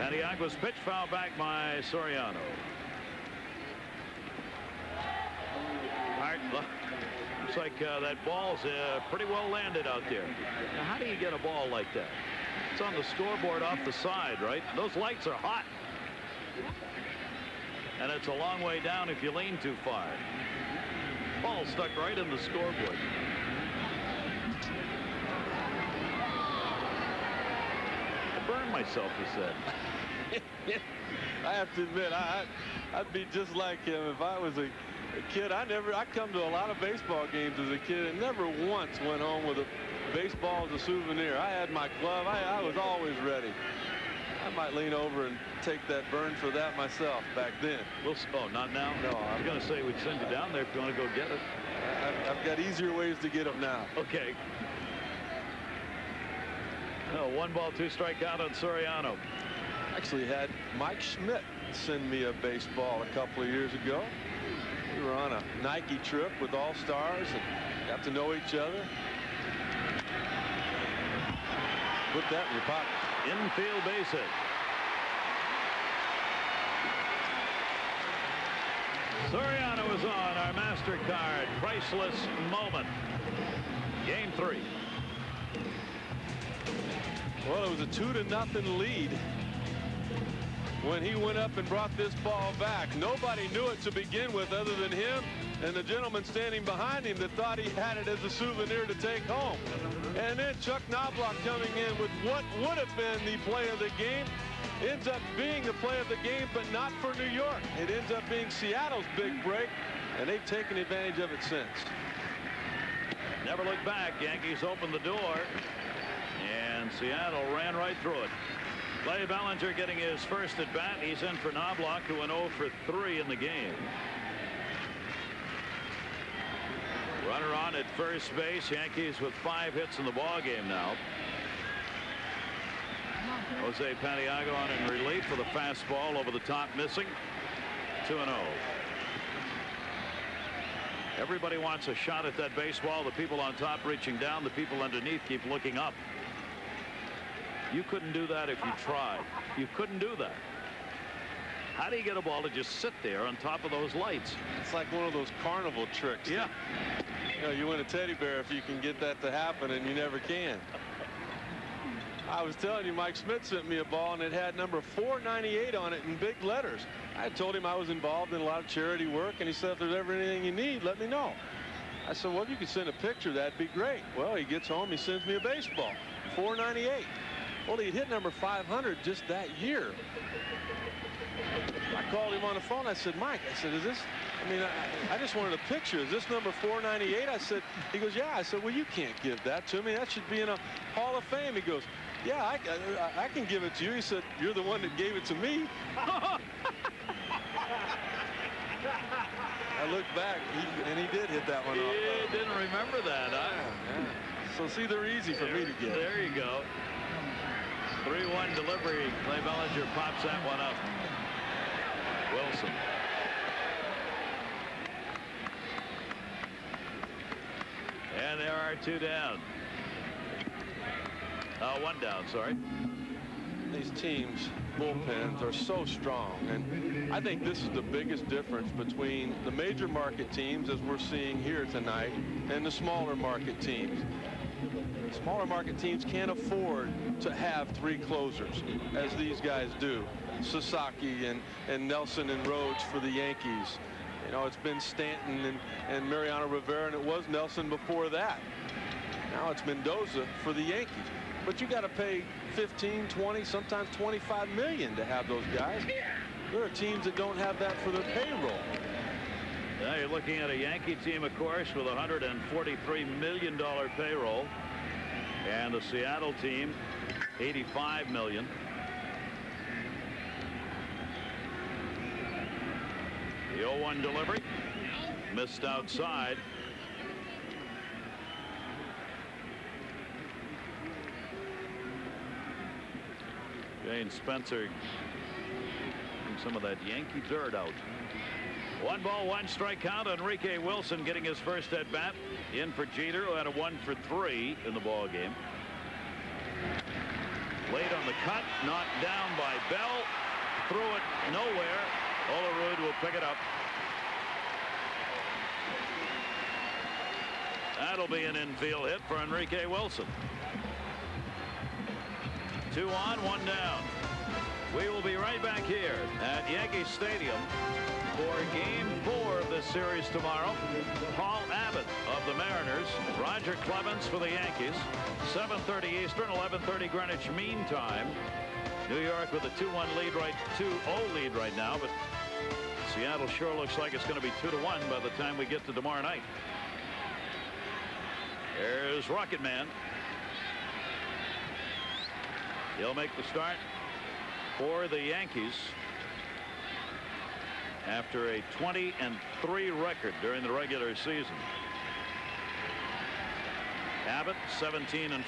Speaker 1: Paniagua's pitch foul back by Soriano. Looks like that ball's pretty well landed out there. Now, how do you get a ball like that? It's on the scoreboard off the side, right? Those lights are hot. And it's a long way down if you lean too far. Ball stuck right in the scoreboard. I burned myself, he said.
Speaker 3: I have to admit, I'd be just like him if I was a kid. I come to a lot of baseball games as a kid and never once went home with a baseball as a souvenir. I had my glove. I was always ready. I might lean over and take that burn for that myself back then.
Speaker 1: Oh, not now?
Speaker 3: No,
Speaker 1: I was going to say we'd send you down there if you want to go get it.
Speaker 3: I've got easier ways to get them now.
Speaker 1: Okay. 1 ball, 2 strike out on Soriano.
Speaker 3: Actually had Mike Schmidt send me a baseball a couple of years ago. We were on a Nike trip with All-Stars and got to know each other. Put that in your pocket.
Speaker 1: Infield base hit. Soriano is on our MasterCard priceless moment. Game 3.
Speaker 3: Well, it was a 2-0 lead when he went up and brought this ball back. Nobody knew it to begin with other than him and the gentleman standing behind him that thought he had it as a souvenir to take home. And then Chuck Knobloch coming in with what would have been the play of the game. Ends up being the play of the game, but not for New York. It ends up being Seattle's big break, and they've taken advantage of it since.
Speaker 1: Never looked back. Yankees opened the door, and Seattle ran right through it. Clay Bellinger getting his first at bat. He's in for Knobloch, who went 0 for 3 in the game. Runner on at first base. Yankees with 5 hits in the ball game now. Jose Paniagua on in relief for the fastball over the top, missing. 2-0. Everybody wants a shot at that baseball. The people on top reaching down. The people underneath keep looking up. You couldn't do that if you tried. You couldn't do that. How do you get a ball to just sit there on top of those lights?
Speaker 3: It's like one of those carnival tricks.
Speaker 1: Yeah.
Speaker 3: You know, you win a teddy bear if you can get that to happen, and you never can. I was telling you, Mike Smith sent me a ball, and it had number 498 on it in big letters. I told him I was involved in a lot of charity work, and he said, if there's ever anything you need, let me know. I said, well, if you could send a picture, that'd be great. Well, he gets home, he sends me a baseball, 498. Well, he'd hit number 500 just that year. I called him on the phone. I said, Mike, I said, is this, I mean, I just wanted a picture. Is this number 498? I said, he goes, yeah. I said, well, you can't give that to me. That should be in a Hall of Fame. He goes, yeah, I can give it to you. He said, you're the one that gave it to me. I looked back, and he did hit that one off.
Speaker 1: He didn't remember that, huh?
Speaker 3: Yeah. So, see, they're easy for me to get.
Speaker 1: There you go. 3-1 delivery. Clay Bellinger pops that one up. Wilson. And there are 2 down. 1 down, sorry.
Speaker 3: These teams' bullpens are so strong, and I think this is the biggest difference between the major market teams, as we're seeing here tonight, and the smaller market teams. Smaller market teams can't afford to have 3 closers, as these guys do. Sasaki and Nelson and Rhodes for the Yankees. You know, it's been Stanton and Mariano Rivera, and it was Nelson before that. Now it's Mendoza for the Yankees. But you got to pay 15, 20, sometimes 25 million to have those guys. There are teams that don't have that for their payroll.
Speaker 1: Now you're looking at a Yankee team, of course, with a $143 million payroll. And the Seattle team, $85 million. The 0-1 delivery. Missed outside. Jane Spencer getting some of that Yankee dirt out. 1 ball, 1 strike count. Enrique Wilson getting his first at bat. In for Jeter, who had a 1 for 3 in the ball game. Late on the cut, knocked down by Bell. Threw it nowhere. Olerud will pick it up. That'll be an infield hit for Enrique Wilson. 2 on, 1 down. We will be right back here at Yankee Stadium for Game 4 of this series tomorrow. Paul Abbott of the Mariners, Roger Clemens for the Yankees. 7:30 Eastern, 11:30 Greenwich Mean Time. New York with a 2-1 lead, 2-0 lead right now, but Seattle sure looks like it's going to be 2-1 by the time we get to tomorrow night. There's Rocket Man. He'll make the start for the Yankees after a 20-3 record during the regular season. Abbott 17-4.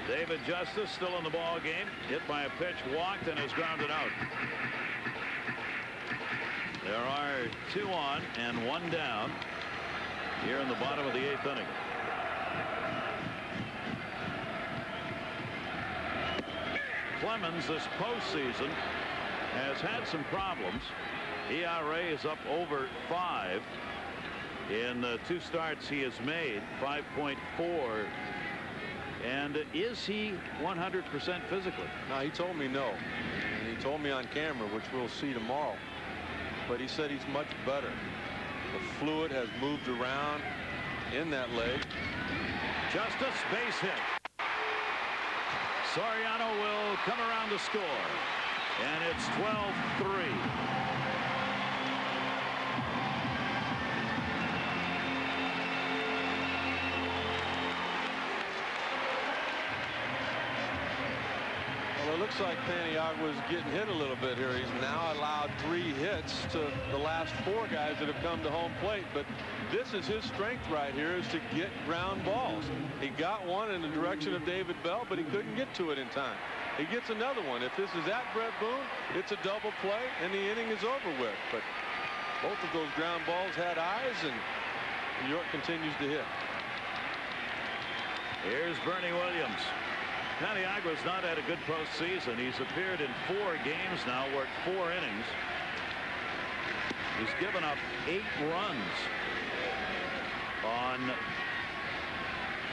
Speaker 1: David Justice still in the ball game, hit by a pitch, walked, and is grounded out. There are 2 on and 1 down here in the bottom of the 8th inning. Clemens this postseason has had some problems. ERA is up over 5 in the 2 starts he has made, 5.4. And is he 100% physically?
Speaker 3: No, he told me no. And he told me on camera, which we'll see tomorrow. But he said he's much better. The fluid has moved around in that leg.
Speaker 1: Justice, base hit. Soriano will come around to score. And it's 12-3.
Speaker 3: Well, it looks like Paniagua's getting hit a little bit here. He's now allowed 3 hits to the last 4 guys that have come to home plate. But this is his strength right here, is to get ground balls. He got one in the direction of David Bell, but he couldn't get to it in time. He gets another one. If this is at Brett Boone, it's a double play, and the inning is over with. But both of those ground balls had eyes, and New York continues to hit.
Speaker 1: Here's Bernie Williams. Piniella's not had a good postseason. He's appeared in 4 games now, worked 4 innings. He's given up 8 runs on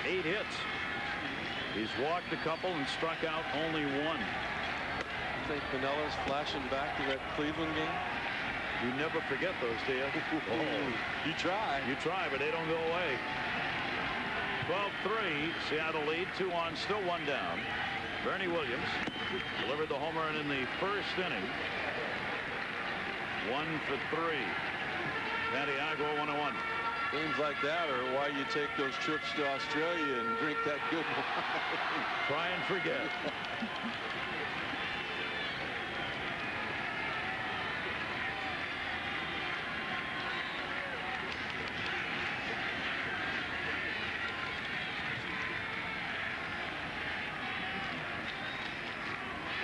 Speaker 1: 8 hits. He's walked a couple and struck out only 1.
Speaker 3: I think Piniella's flashing back to that Cleveland game.
Speaker 1: You never forget those, do you?
Speaker 3: Oh, you try.
Speaker 1: You try, but they don't go away. 12-3, Seattle lead, 2 on, still 1 down. Bernie Williams delivered the home run in the first inning. 1 for 3. Piniella 1-1.
Speaker 3: Games like that are why you take those trips to Australia and drink that good wine.
Speaker 1: Try and forget.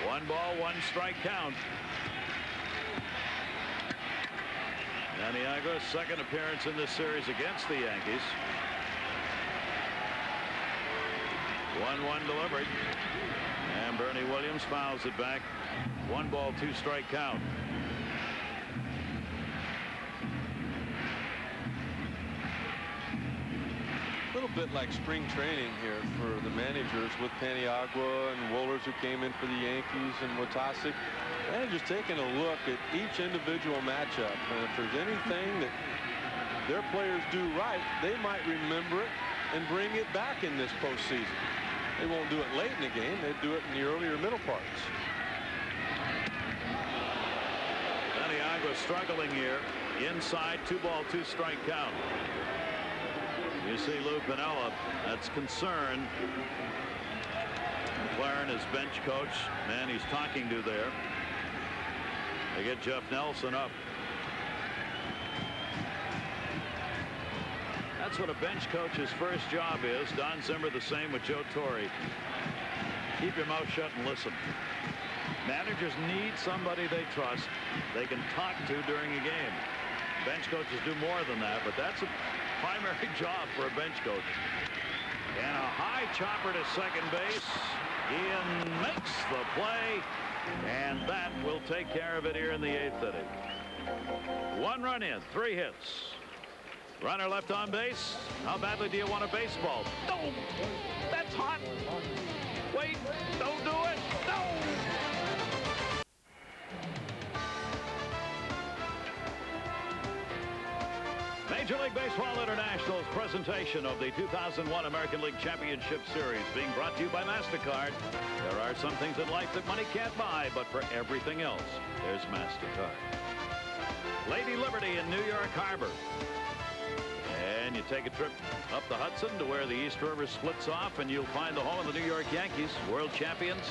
Speaker 1: One ball, 1 strike count. Piniella's second appearance in this series against the Yankees. 1-1 delivery. And Bernie Williams fouls it back. 1 ball, 2 strike count.
Speaker 3: A little bit like spring training here for the managers with Piniella and Wohlers, who came in for the Yankees, and Watasic. Managers taking a look at each individual matchup, and if there's anything that their players do right, they might remember it and bring it back in this postseason. They won't do it late in the game. They do it in the earlier middle parts.
Speaker 1: Piniella struggling here. Inside, 2 ball, 2 strike count. You see Lou Piniella, that's concern. McLaren, his bench coach, man he's talking to there. They get Jeff Nelson up. That's what a bench coach's first job is. Don Zimmer the same with Joe Torre. Keep your mouth shut and listen. Managers need somebody they trust, they can talk to during a game. Bench coaches do more than that, but that's a primary job for a bench coach. And a high chopper to second base. Ian makes the play, and that will take care of it here in the 8th inning. 1 run in, 3 hits. Runner left on base. How badly do you want a baseball? No! That's hot! Wait! Don't do it! No! Major League Baseball International's presentation of the 2001 American League Championship Series being brought to you by MasterCard. There are some things in life that money can't buy, but for everything else, there's MasterCard. Lady Liberty in New York Harbor. And you take a trip up the Hudson to where the East River splits off, and you'll find the home of the New York Yankees, world champions,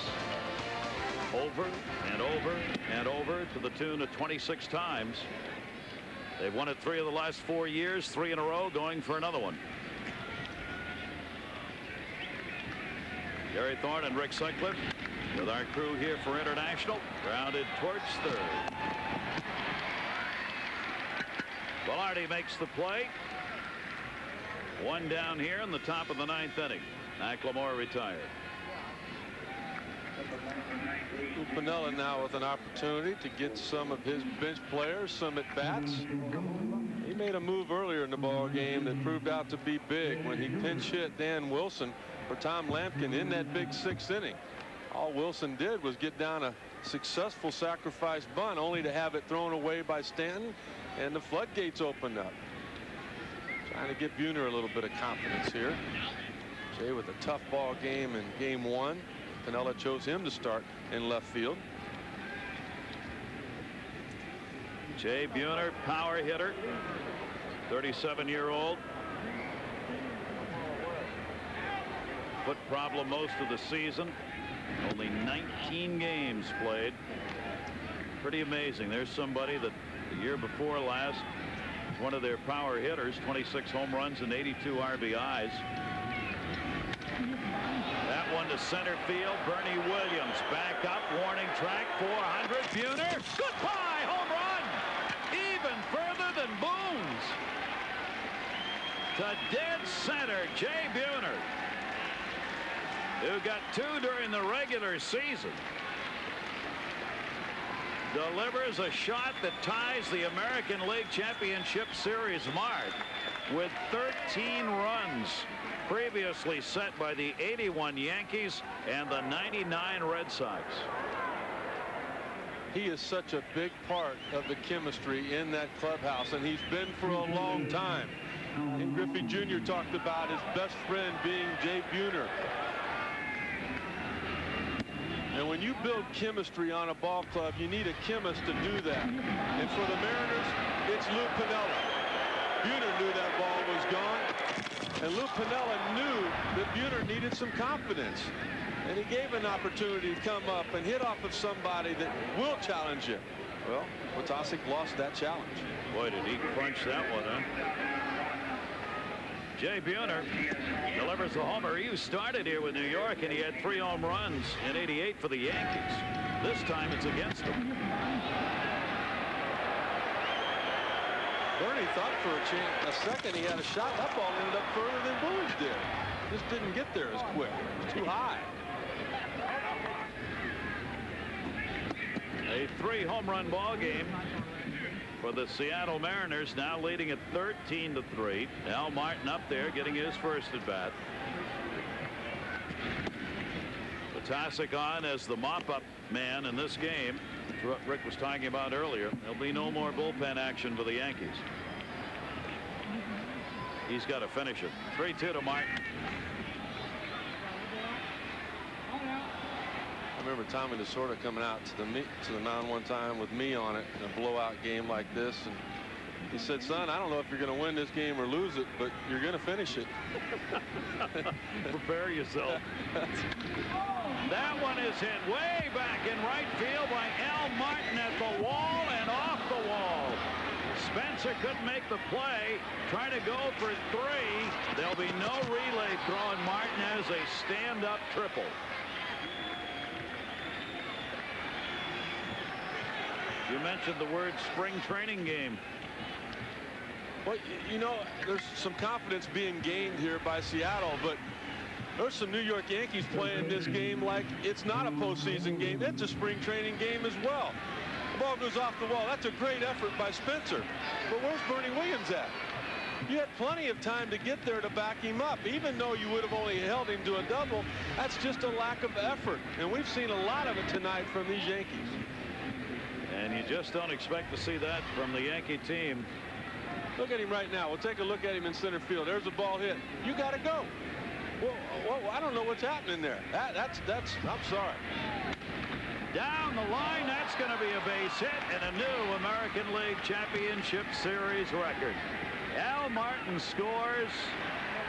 Speaker 1: over and over and over to the tune of 26 times. They've won it 3 of the last 4 years, 3 in a row, going for another one. Gary Thorne and Rick Sutcliffe with our crew here for International. Grounded towards third. Velarde makes the play. 1 down here in the top of the 9th inning. McLemore retired.
Speaker 3: Piniella now with an opportunity to get some of his bench players some at bats. He made a move earlier in the ball game that proved out to be big when he pinch hit Dan Wilson for Tom Lampkin in that big 6th inning. All Wilson did was get down a successful sacrifice bunt, only to have it thrown away by Stanton, and the floodgates opened up. Trying to get Buhner a little bit of confidence here. Jay with a tough ball game in game 1. Piniella chose him to start in left field.
Speaker 1: Jay Buhner, power hitter, 37-year-old. Foot problem most of the season. Only 19 games played. Pretty amazing. There's somebody that the year before last was one of their power hitters, 26 home runs and 82 RBIs. That one to center field. Bernie Williams back up, warning track, 400. Buhner, goodbye, home run. Even further than Boone's. To dead center, Jay Buhner. who got 2 during the regular season, delivers a shot that ties the American League Championship Series mark with 13 runs, previously set by the 81 Yankees and the 99 Red Sox.
Speaker 3: He is such a big part of the chemistry in that clubhouse, and he's been for a long time. And Griffey Jr. talked about his best friend being Jay Buhner. And when you build chemistry on a ball club, you need a chemist to do that. And for the Mariners, it's Lou Piniella. Buhner knew that ball was gone, and Lou Piniella knew that Buhner needed some confidence. And he gave an opportunity to come up and hit off of somebody that will challenge you. Well, Watasic lost that challenge.
Speaker 1: Boy, did he crunch that one, huh? Jay Buhner delivers the homer. He started here with New York, and he had 3 home runs in '88 for the Yankees. This time it's against him.
Speaker 3: Bernie thought for a second he had a shot. That ball ended up further than Boone's did. Just didn't get there as quick. It was too high.
Speaker 1: A 3 home run ball game for the Seattle Mariners, now leading at 13-3. Al Martin up there getting his first at bat. Watasic on as the mop-up man in this game. That's what Rick was talking about earlier. There'll be no more bullpen action for the Yankees. He's got to finish it. 3-2 to Martin.
Speaker 3: I remember Tommy DeSorda coming out to the mound one time with me on it in a blowout game like this, and he said, "Son, I don't know if you're going to win this game or lose it, but you're going to finish it."
Speaker 1: Prepare yourself. That one is hit way back in right field by Al Martin at the wall and off the wall. Spencer couldn't make the play, trying to go for 3. There'll be no relay throw, and Martinez a stand-up triple. You mentioned the word spring training game.
Speaker 3: Well, you know, there's some confidence being gained here by Seattle, but there's some New York Yankees playing this game like it's not a postseason game. It's a spring training game as well. The ball goes off the wall. That's a great effort by Spencer. But where's Bernie Williams at? You had plenty of time to get there to back him up. Even though you would have only held him to a double, that's just a lack of effort. And we've seen a lot of it tonight from these Yankees.
Speaker 1: And you just don't expect to see that from the Yankee team.
Speaker 3: Look at him right now. We'll take a look at him in center field. There's a ball hit. You got to go. Well, I don't know what's happening there. That's I'm sorry.
Speaker 1: Down the line, that's going to be a base hit and a new American League Championship Series record. Al Martin scores.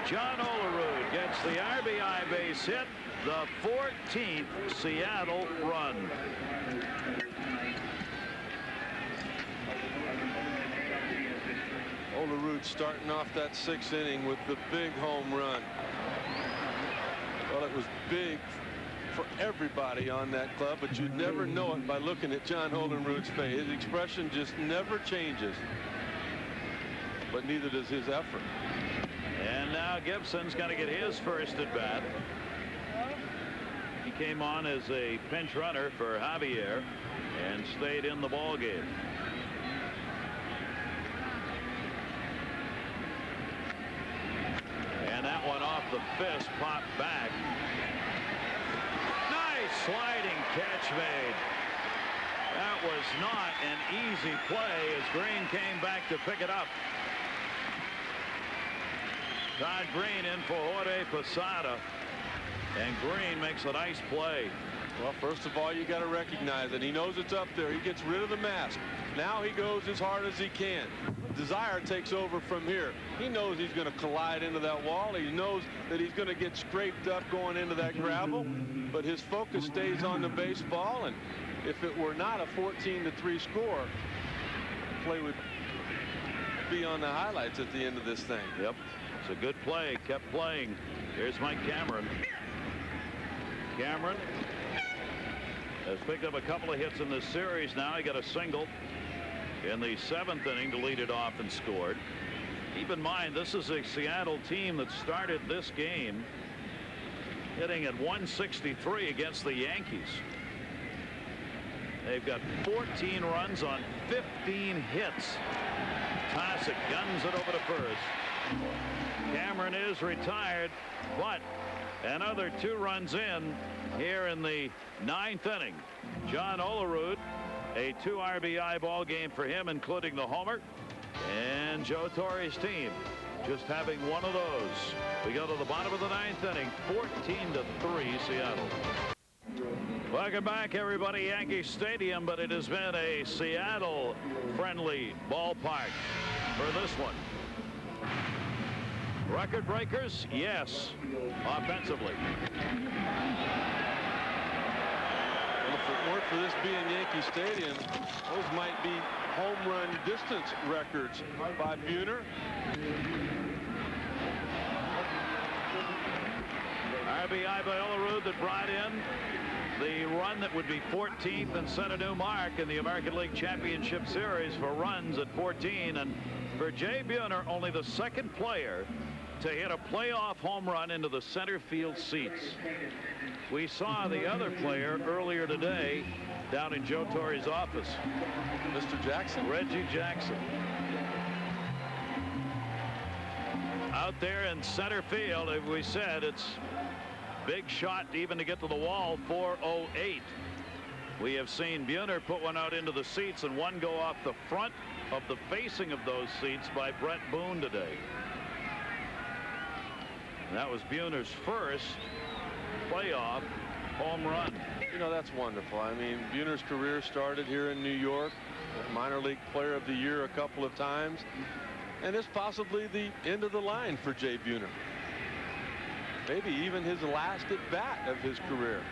Speaker 1: John Olerud gets the RBI base hit, the 14th Seattle run.
Speaker 3: Olerud starting off that 6th inning with the big home run. Well, it was big for everybody on that club, but you'd never know it by looking at John Olerud's face. His expression just never changes, but neither does his effort.
Speaker 1: And now Gibson's going to get his first at bat. He came on as a pinch runner for Javier and stayed in the ball game. And that one off the fist, popped back. Nice sliding catch made. That was not an easy play as Green came back to pick it up. Todd Green in for Jorge Posada, and Green makes a nice play.
Speaker 3: Well, first of all, you got to recognize that he knows it's up there. He gets rid of the mask. Now he goes as hard as he can. Desire takes over from here. He knows he's going to collide into that wall. He knows that he's going to get scraped up going into that gravel, but his focus stays on the baseball, and if it were not a 14-3 score, the play would be on the highlights at the end of this thing.
Speaker 1: Yep, it's a good play, kept playing. Here's Mike Cameron. Cameron has picked up a couple of hits in this series. Now he got a single in the 7th inning to lead it off and scored. Keep in mind, this is a Seattle team that started this game hitting at 163 against the Yankees. They've got 14 runs on 15 hits. Tossick guns it over to first. Cameron is retired, but another 2 runs in here in the 9th inning. John Olerud, a 2 RBI ball game for him, including the homer. And Joe Torre's team just having one of those. We go to the bottom of the 9th inning, 14-3 Seattle. Welcome back, everybody. Yankee Stadium, but it has been a Seattle-friendly ballpark for this one. Record breakers? Yes. Offensively.
Speaker 3: Well, if it weren't for this being Yankee Stadium, those might be home run distance records by Buhner.
Speaker 1: RBI by Olerud that brought in the run that would be 14th and set a new mark in the American League Championship Series for runs at 14. And for Jay Buhner, only the 2nd player to hit a playoff home run into the center field seats. We saw the other player earlier today down in Joe Torre's office.
Speaker 3: Mr. Jackson?
Speaker 1: Reggie Jackson. Out there in center field, as we said, it's big shot even to get to the wall, 408. We have seen Buhner put one out into the seats and one go off the front of the facing of those seats by Brett Boone today. And that was Buhner's first playoff home run.
Speaker 3: You know, that's wonderful. I mean, Buhner's career started here in New York, minor league player of the year a couple of times, and it's possibly the end of the line for Jay Buhner. Maybe even his last at bat of his career.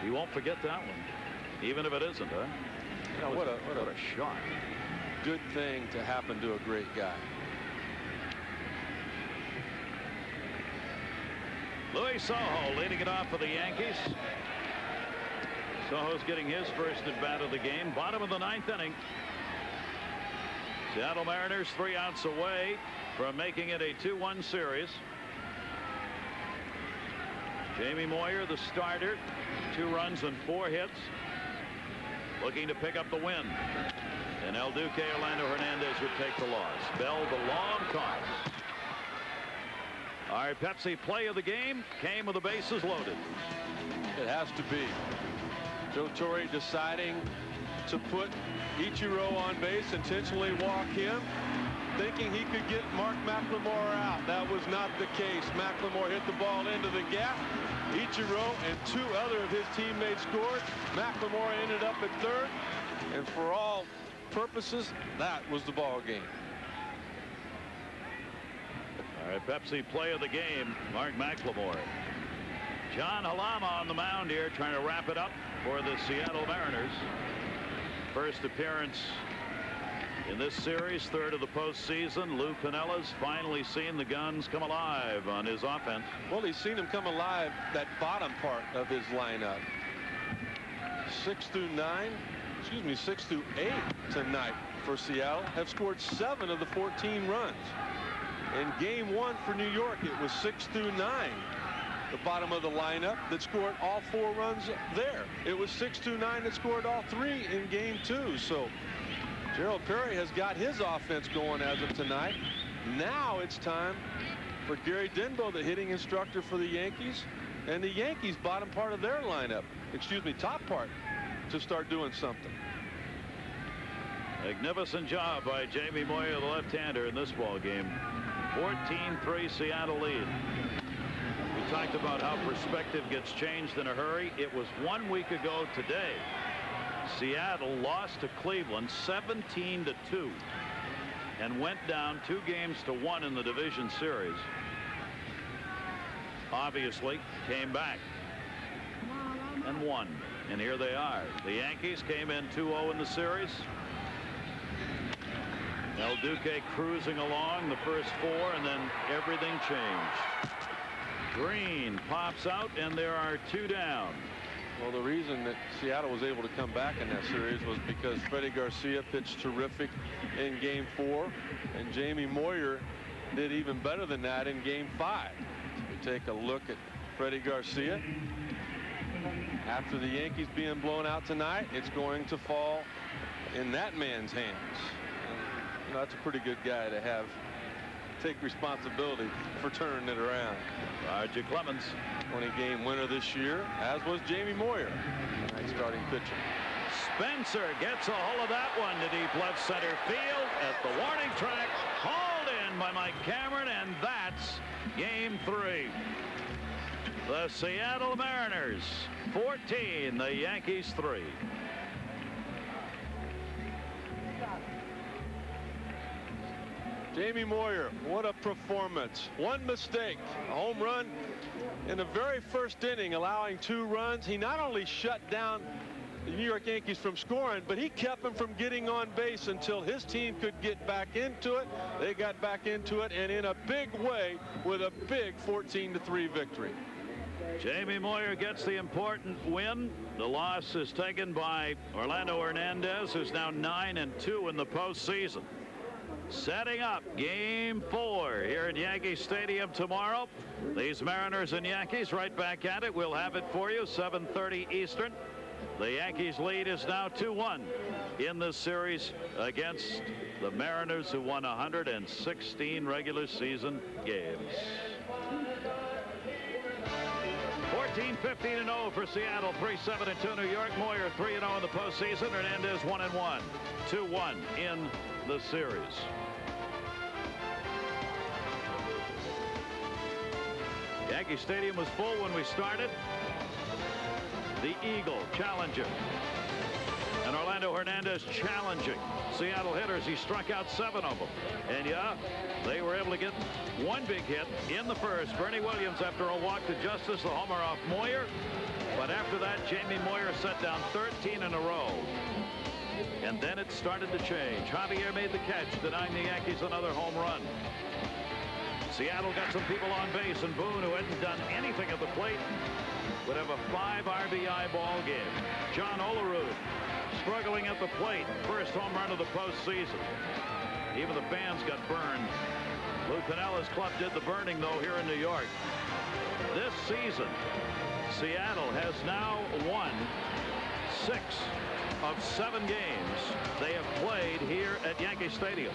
Speaker 1: He won't forget that one, even if it isn't, huh?
Speaker 3: You know, what a
Speaker 1: shot.
Speaker 3: Good thing to happen to a great guy.
Speaker 1: Luis Sojo leading it off for the Yankees. Sojo's getting his first at bat of the game. Bottom of the 9th inning. Seattle Mariners 3 outs away from making it a 2-1 series. Jamie Moyer, the starter, 2 runs and 4 hits, looking to pick up the win. And El Duque, Orlando Hernandez would take the loss. Bell, the long toss. Our Pepsi play of the game came with the bases loaded.
Speaker 3: It has to be. Joe Torre deciding to put Ichiro on base, intentionally walk him, thinking he could get Mark McLemore out. That was not the case. McLemore hit the ball into the gap. Ichiro and 2 other of his teammates scored. McLemore ended up at 3rd, and for all purposes, that was the ball game.
Speaker 1: All right, Pepsi play of the game, Mark McLemore. John Halama on the mound here, trying to wrap it up for the Seattle Mariners. First appearance in this series, 3rd of the postseason. Lou Piniella's finally seen the guns come alive on his offense.
Speaker 3: Well, he's seen them come alive, that bottom part of his lineup. 6 through 8 tonight for Seattle have scored 7 of the 14 runs. In game 1 for New York, it was 6 through 9. The bottom of the lineup that scored all 4 runs there. It was 6 through 9 that scored all 3 in game 2. So Gerald Perry has got his offense going as of tonight. Now it's time for Gary Denbo, the hitting instructor for the Yankees, and the Yankees bottom part of their lineup, top part, to start doing something.
Speaker 1: Magnificent job by Jamie Moyer, the left-hander, in this ball game. 14-3 Seattle lead. We talked about how perspective gets changed in a hurry. It was 1 week ago today. Seattle lost to Cleveland 17-2 and went down 2-1 in the division series. Obviously came back and won, and here they are. The Yankees came in 2-0 in the series. El Duque cruising along the first 4, and then everything changed. Green pops out, and there are 2 down.
Speaker 3: Well, the reason that Seattle was able to come back in that series was because Freddie Garcia pitched terrific in Game 4, and Jamie Moyer did even better than that in Game 5. We take a look at Freddie Garcia. After the Yankees being blown out tonight, it's going to fall in that man's hands. And, you know, that's a pretty good guy to have take responsibility for turning it around.
Speaker 1: Roger Clemens,
Speaker 3: 20-game winner this year, as was Jamie Moyer, nice starting pitcher.
Speaker 1: Spencer gets a hold of that one to deep left center field at the warning track, hauled in by Mike Cameron, and that's Game 3. The Seattle Mariners 14, the Yankees 3.
Speaker 3: Jamie Moyer, what a performance. One mistake, a home run in the very first inning, allowing 2 runs. He not only shut down the New York Yankees from scoring, but he kept them from getting on base until his team could get back into it. They got back into it, and in a big way, with a big 14-3 victory.
Speaker 1: Jamie Moyer gets the important win. The loss is taken by Orlando Hernandez, who's now 9-2 in the postseason. Setting up Game 4 here at Yankee Stadium tomorrow. These Mariners and Yankees right back at it. We'll have it for you 7:30 Eastern. The Yankees lead is now 2-1 in this series against the Mariners, who won 116 regular season games. 14-15-0 for Seattle, 3-7-2 New York. Moyer 3-0 in the postseason. Hernandez 1-1, 2-1 in the series. Yankee Stadium was full when we started. The Eagle challenger, and Orlando Hernandez challenging Seattle hitters. He struck out 7 of them, and yeah, they were able to get one big hit in the first. Bernie Williams, after a walk to justice, the homer off Moyer, but after that Jamie Moyer set down 13 in a row. And then it started to change. Javier made the catch, denying the Yankees another home run. Seattle got some people on base, and Boone, who hadn't done anything at the plate, would have a 5 RBI ball game. John Olerud struggling at the plate. First home run of the postseason. Even the fans got burned. Lou Piniella's club did the burning, though, here in New York. This season, Seattle has now won 6 of 7 games they have played here at Yankee Stadium.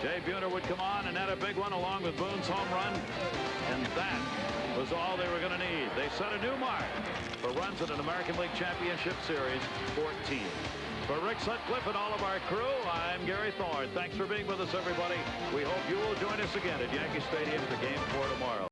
Speaker 1: Jay Buhner would come on and had a big one along with Boone's home run, and that was all they were going to need. They set a new mark for runs in an American League Championship Series, 14. For Rick Sutcliffe and all of our crew, I'm Gary Thorne. Thanks for being with us, everybody. We hope you will join us again at Yankee Stadium for Game 4 tomorrow.